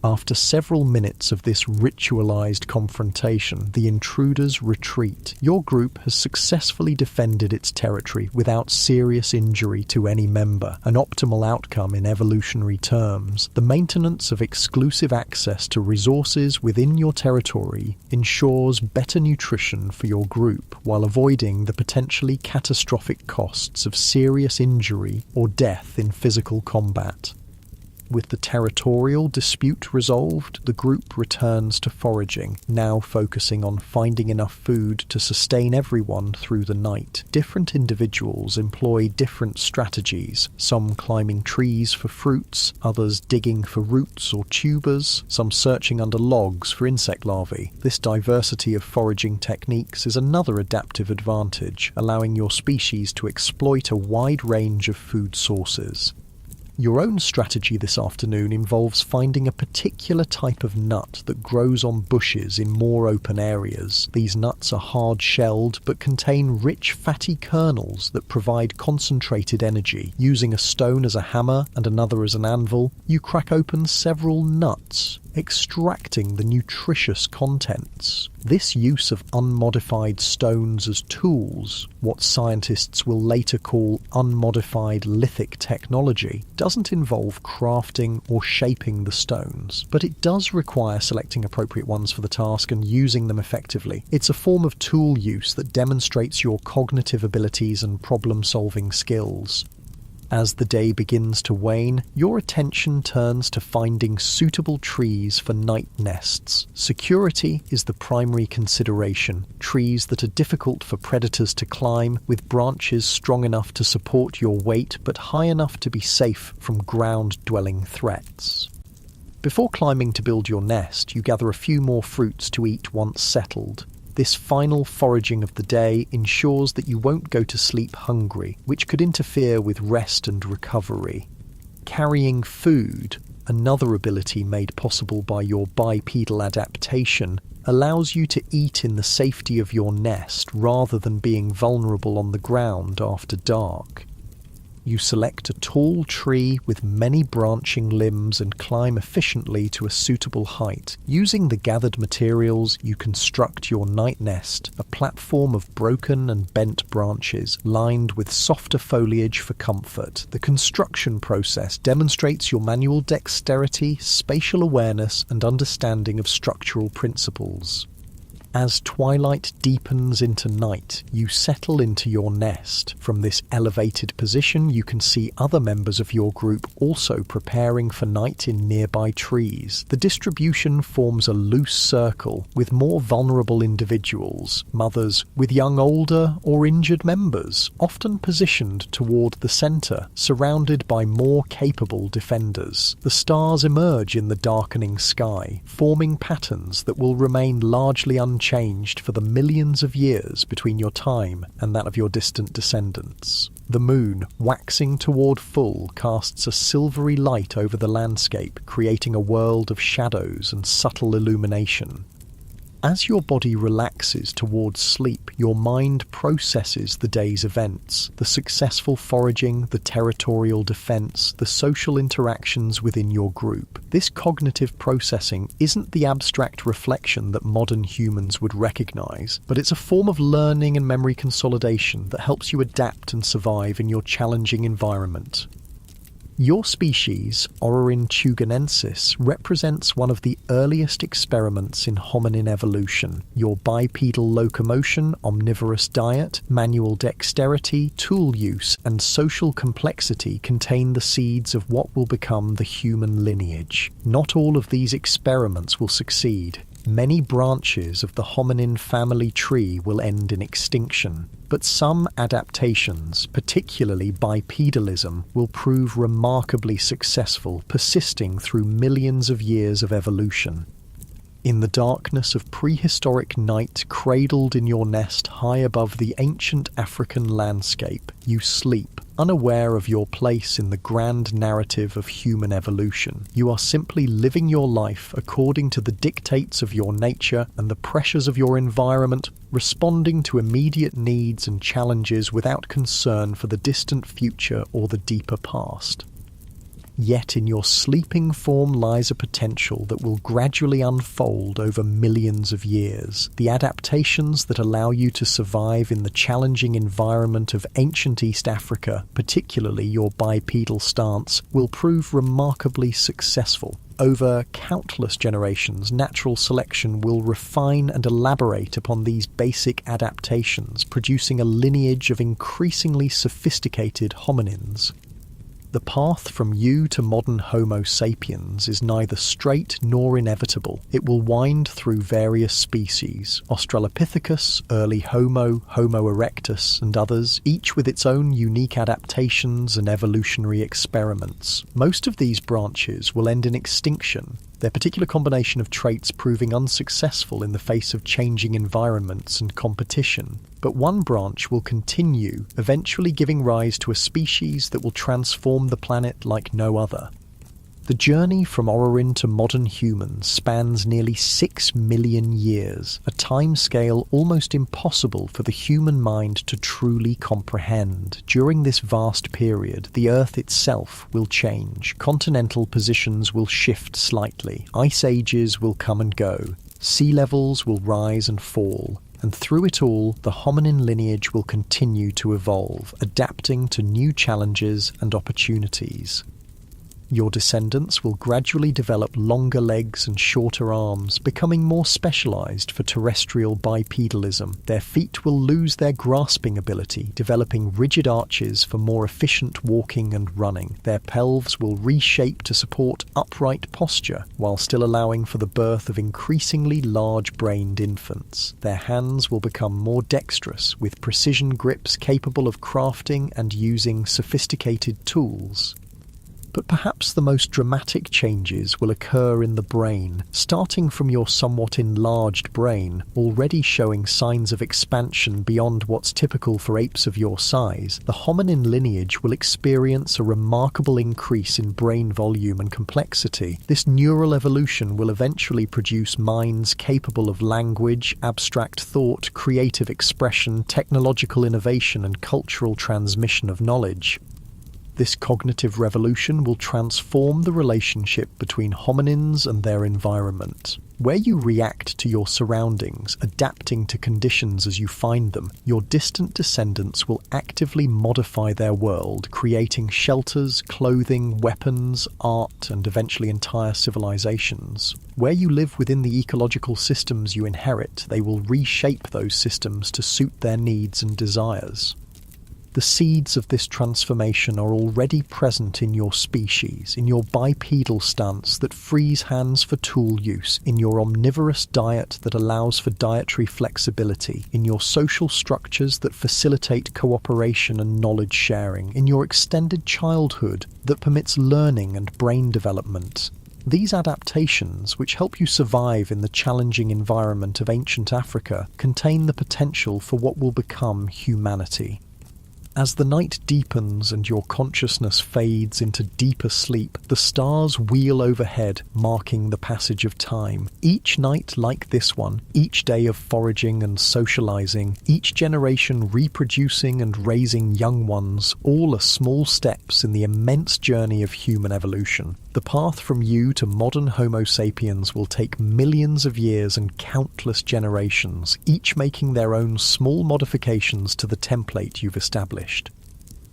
A: After several minutes of this ritualized confrontation, the intruders retreat. Your group has successfully defended its territory without serious injury to any member, an optimal outcome in evolutionary terms. The maintenance of exclusive access to resources within your territory ensures better nutrition for your group while avoiding the potentially catastrophic costs of serious injury or death in physical combat. With the territorial dispute resolved, the group returns to foraging, now focusing on finding enough food to sustain everyone through the night. Different individuals employ different strategies, some climbing trees for fruits, others digging for roots or tubers, some searching under logs for insect larvae. This diversity of foraging techniques is another adaptive advantage, allowing your species to exploit a wide range of food sources. Your own strategy this afternoon involves finding a particular type of nut that grows on bushes in more open areas. These nuts are hard-shelled but contain rich fatty kernels that provide concentrated energy. Using a stone as a hammer and another as an anvil, you crack open several nuts, extracting the nutritious contents. This use of unmodified stones as tools, what scientists will later call unmodified lithic technology, doesn't involve crafting or shaping the stones, but it does require selecting appropriate ones for the task and using them effectively. It's a form of tool use that demonstrates your cognitive abilities and problem-solving skills. As the day begins to wane, your attention turns to finding suitable trees for night nests. Security is the primary consideration. Trees that are difficult for predators to climb, with branches strong enough to support your weight but high enough to be safe from ground-dwelling threats. Before climbing to build your nest, you gather a few more fruits to eat once settled. This final foraging of the day ensures that you won't go to sleep hungry, which could interfere with rest and recovery. Carrying food, another ability made possible by your bipedal adaptation, allows you to eat in the safety of your nest rather than being vulnerable on the ground after dark. You select a tall tree with many branching limbs and climb efficiently to a suitable height. Using the gathered materials, you construct your night nest, a platform of broken and bent branches, lined with softer foliage for comfort. The construction process demonstrates your manual dexterity, spatial awareness, and understanding of structural principles. As twilight deepens into night, you settle into your nest. From this elevated position, you can see other members of your group also preparing for night in nearby trees. The distribution forms a loose circle, with more vulnerable individuals, mothers with young older or injured members, often positioned toward the center, surrounded by more capable defenders. The stars emerge in the darkening sky, forming patterns that will remain largely unchanged for the millions of years between your time and that of your distant descendants. The moon, waxing toward full, casts a silvery light over the landscape, creating a world of shadows and subtle illumination. As your body relaxes towards sleep, your mind processes the day's events, the successful foraging, the territorial defense, the social interactions within your group. This cognitive processing isn't the abstract reflection that modern humans would recognize, but it's a form of learning and memory consolidation that helps you adapt and survive in your challenging environment. Your species, Orrorin tuganensis, represents one of the earliest experiments in hominin evolution. Your bipedal locomotion, omnivorous diet, manual dexterity, tool use, and social complexity contain the seeds of what will become the human lineage. Not all of these experiments will succeed. Many branches of the hominin family tree will end in extinction, but some adaptations, particularly bipedalism, will prove remarkably successful, persisting through millions of years of evolution. In the darkness of prehistoric night, cradled in your nest high above the ancient African landscape, you sleep, unaware of your place in the grand narrative of human evolution. You are simply living your life according to the dictates of your nature and the pressures of your environment, responding to immediate needs and challenges without concern for the distant future or the deeper past. Yet in your sleeping form lies a potential that will gradually unfold over millions of years. The adaptations that allow you to survive in the challenging environment of ancient East Africa, particularly your bipedal stance, will prove remarkably successful. Over countless generations, natural selection will refine and elaborate upon these basic adaptations, producing a lineage of increasingly sophisticated hominins. The path from you to modern Homo sapiens is neither straight nor inevitable. It will wind through various species, Australopithecus, early Homo, Homo erectus, and others, each with its own unique adaptations and evolutionary experiments. Most of these branches will end in extinction, their particular combination of traits proving unsuccessful in the face of changing environments and competition. But one branch will continue, eventually giving rise to a species that will transform the planet like no other. The journey from Orrorin to modern humans spans nearly 6 million years, a timescale almost impossible for the human mind to truly comprehend. During this vast period, the Earth itself will change, continental positions will shift slightly, ice ages will come and go, sea levels will rise and fall, and through it all, the hominin lineage will continue to evolve, adapting to new challenges and opportunities. Your descendants will gradually develop longer legs and shorter arms, becoming more specialized for terrestrial bipedalism. Their feet will lose their grasping ability, developing rigid arches for more efficient walking and running. Their pelves will reshape to support upright posture, while still allowing for the birth of increasingly large-brained infants. Their hands will become more dexterous, with precision grips capable of crafting and using sophisticated tools. But perhaps the most dramatic changes will occur in the brain, starting from your somewhat enlarged brain, already showing signs of expansion beyond what's typical for apes of your size. The hominin lineage will experience a remarkable increase in brain volume and complexity. This neural evolution will eventually produce minds capable of language, abstract thought, creative expression, technological innovation, and cultural transmission of knowledge. This cognitive revolution will transform the relationship between hominins and their environment. Where you react to your surroundings, adapting to conditions as you find them, your distant descendants will actively modify their world, creating shelters, clothing, weapons, art, and eventually entire civilizations. Where you live within the ecological systems you inherit, they will reshape those systems to suit their needs and desires. The seeds of this transformation are already present in your species, in your bipedal stance that frees hands for tool use, in your omnivorous diet that allows for dietary flexibility, in your social structures that facilitate cooperation and knowledge sharing, in your extended childhood that permits learning and brain development. These adaptations, which help you survive in the challenging environment of ancient Africa, contain the potential for what will become humanity. As the night deepens and your consciousness fades into deeper sleep, the stars wheel overhead, marking the passage of time. Each night like this one, each day of foraging and socializing, each generation reproducing and raising young ones, all are small steps in the immense journey of human evolution. The path from you to modern Homo sapiens will take millions of years and countless generations, each making their own small modifications to the template you've established.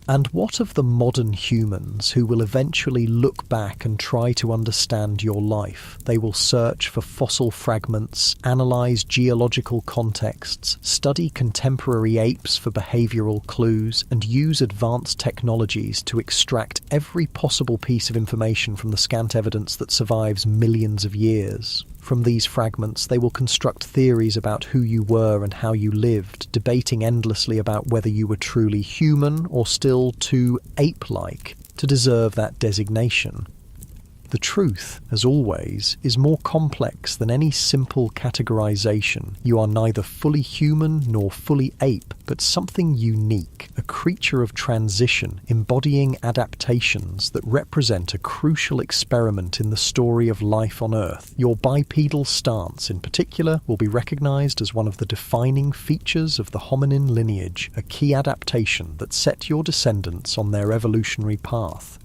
A: And what of the modern humans who will eventually look back and try to understand your life? They will search for fossil fragments, analyze geological contexts, study contemporary apes for behavioral clues, and use advanced technologies to extract every possible piece of information from the scant evidence that survives millions of years. From these fragments, they will construct theories about who you were and how you lived, debating endlessly about whether you were truly human or still too ape-like to deserve that designation. The truth, as always, is more complex than any simple categorization. You are neither fully human nor fully ape, but something unique, a creature of transition, embodying adaptations that represent a crucial experiment in the story of life on Earth. Your bipedal stance, in particular, will be recognized as one of the defining features of the hominin lineage, a key adaptation that set your descendants on their evolutionary path.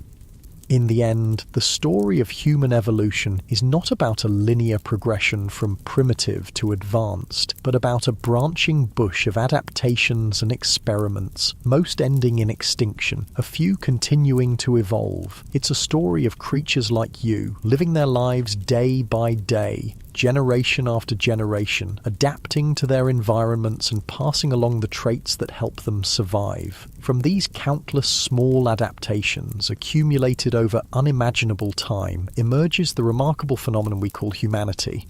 A: In the end, the story of human evolution is not about a linear progression from primitive to advanced, but about a branching bush of adaptations and experiments, most ending in extinction, a few continuing to evolve. It's a story of creatures like you, living their lives day by day, generation after generation, adapting to their environments and passing along the traits that help them survive. From these countless small adaptations accumulated over unimaginable time emerges the remarkable phenomenon we call humanity.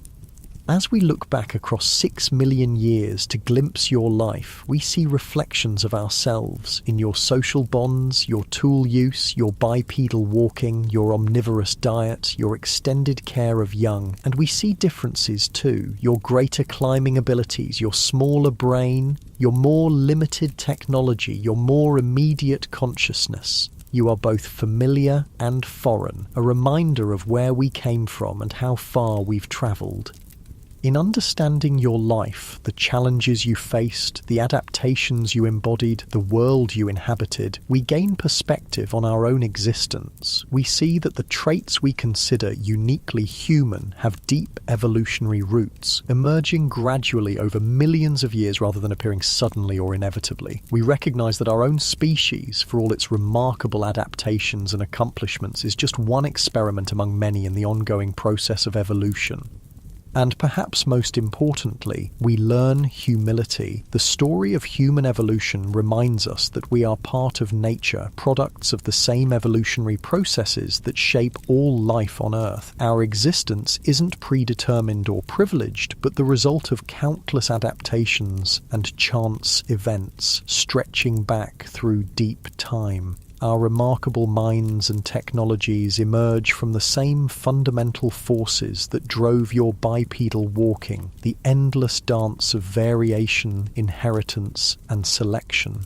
A: As we look back across 6 million years to glimpse your life, we see reflections of ourselves in your social bonds, your tool use, your bipedal walking, your omnivorous diet, your extended care of young. And we see differences too, your greater climbing abilities, your smaller brain, your more limited technology, your more immediate consciousness. You are both familiar and foreign, a reminder of where we came from and how far we've travelled. In understanding your life, the challenges you faced, the adaptations you embodied, the world you inhabited, we gain perspective on our own existence. We see that the traits we consider uniquely human have deep evolutionary roots, emerging gradually over millions of years rather than appearing suddenly or inevitably. We recognize that our own species, for all its remarkable adaptations and accomplishments, is just one experiment among many in the ongoing process of evolution. And perhaps most importantly, we learn humility. The story of human evolution reminds us that we are part of nature, products of the same evolutionary processes that shape all life on Earth. Our existence isn't predetermined or privileged, but the result of countless adaptations and chance events stretching back through deep time. Our remarkable minds and technologies emerge from the same fundamental forces that drove your bipedal walking, the endless dance of variation, inheritance, and selection.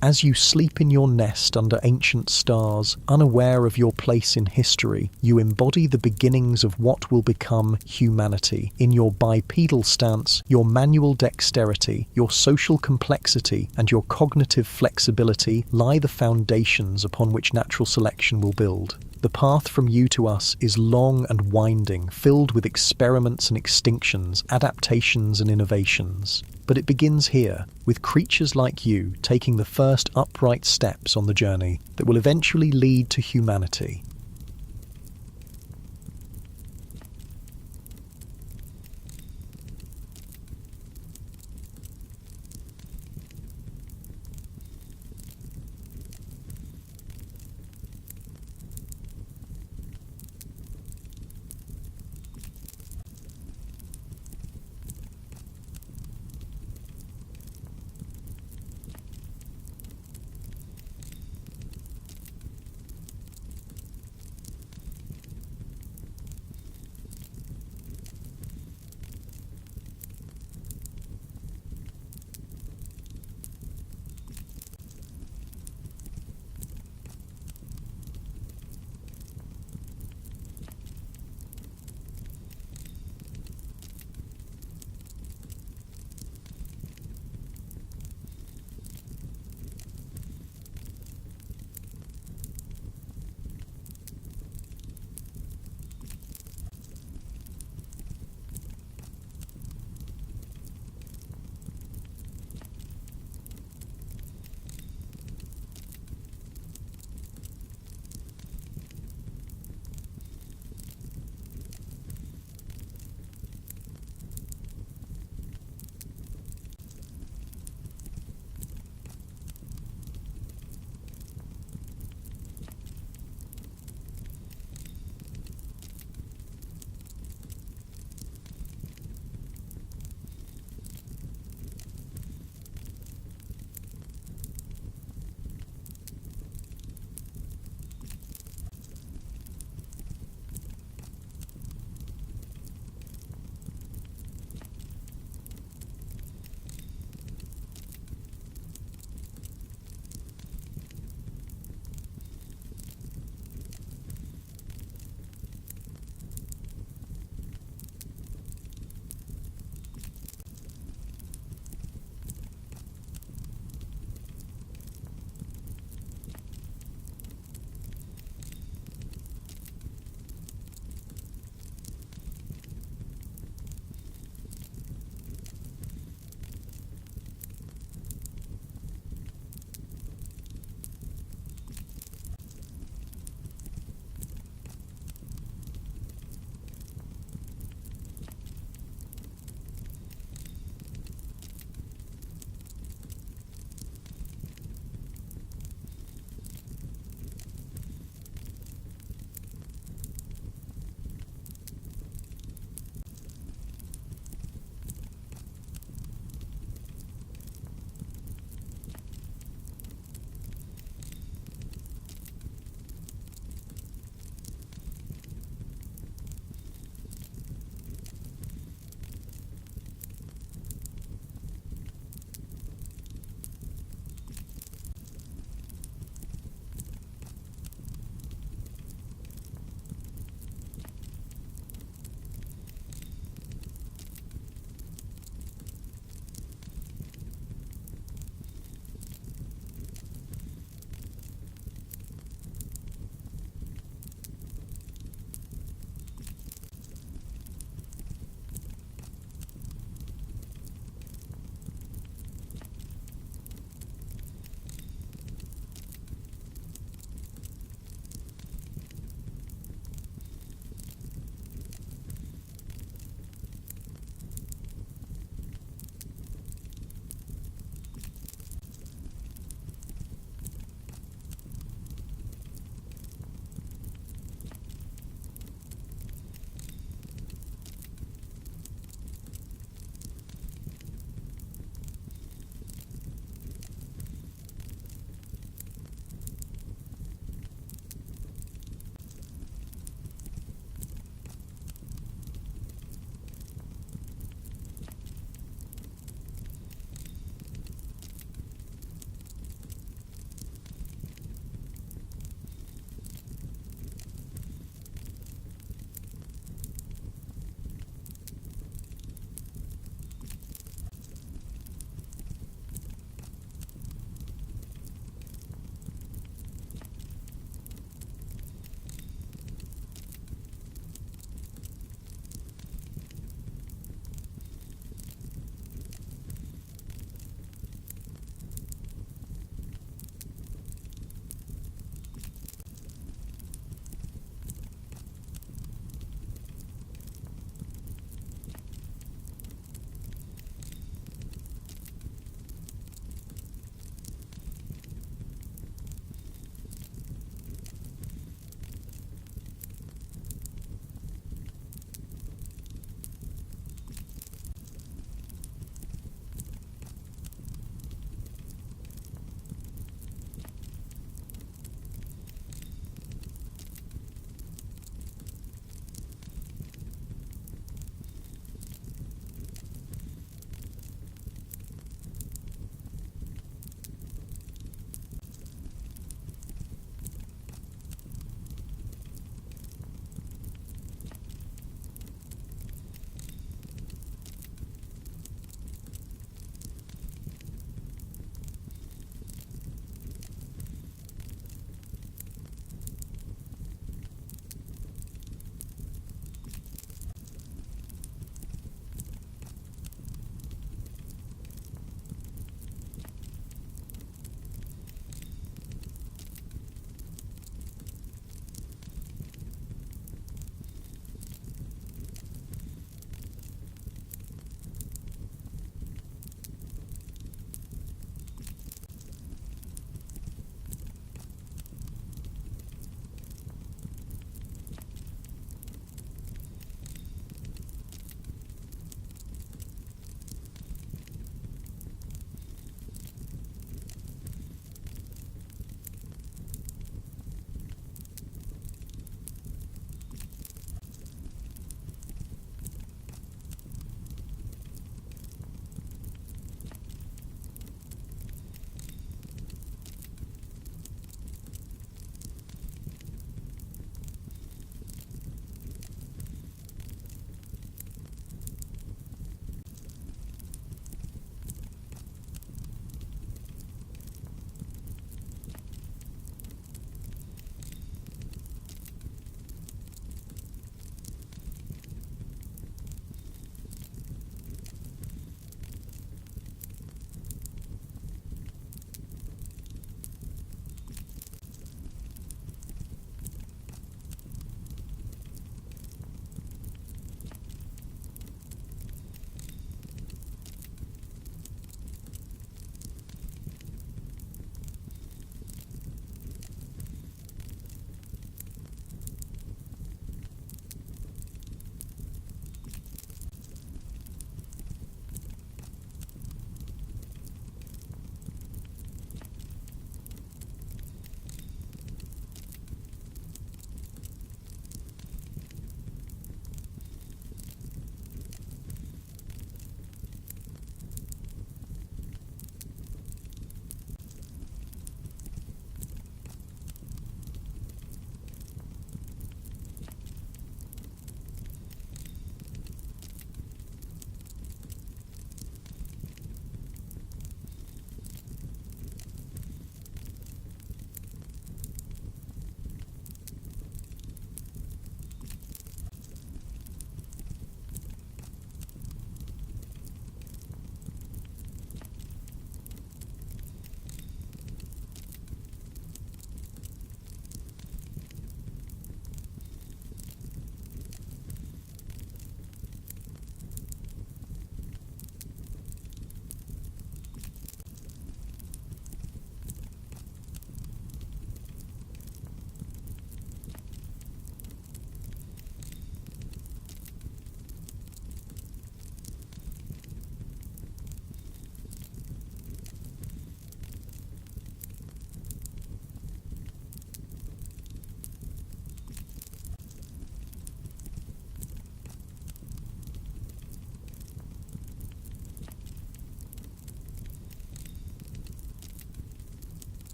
A: As you sleep in your nest under ancient stars, unaware of your place in history, you embody the beginnings of what will become humanity. In your bipedal stance, your manual dexterity, your social complexity, and your cognitive flexibility lie the foundations upon which natural selection will build. The path from you to us is long and winding, filled with experiments and extinctions, adaptations and innovations. But it begins here, with creatures like you taking the first upright steps on the journey that will eventually lead to humanity.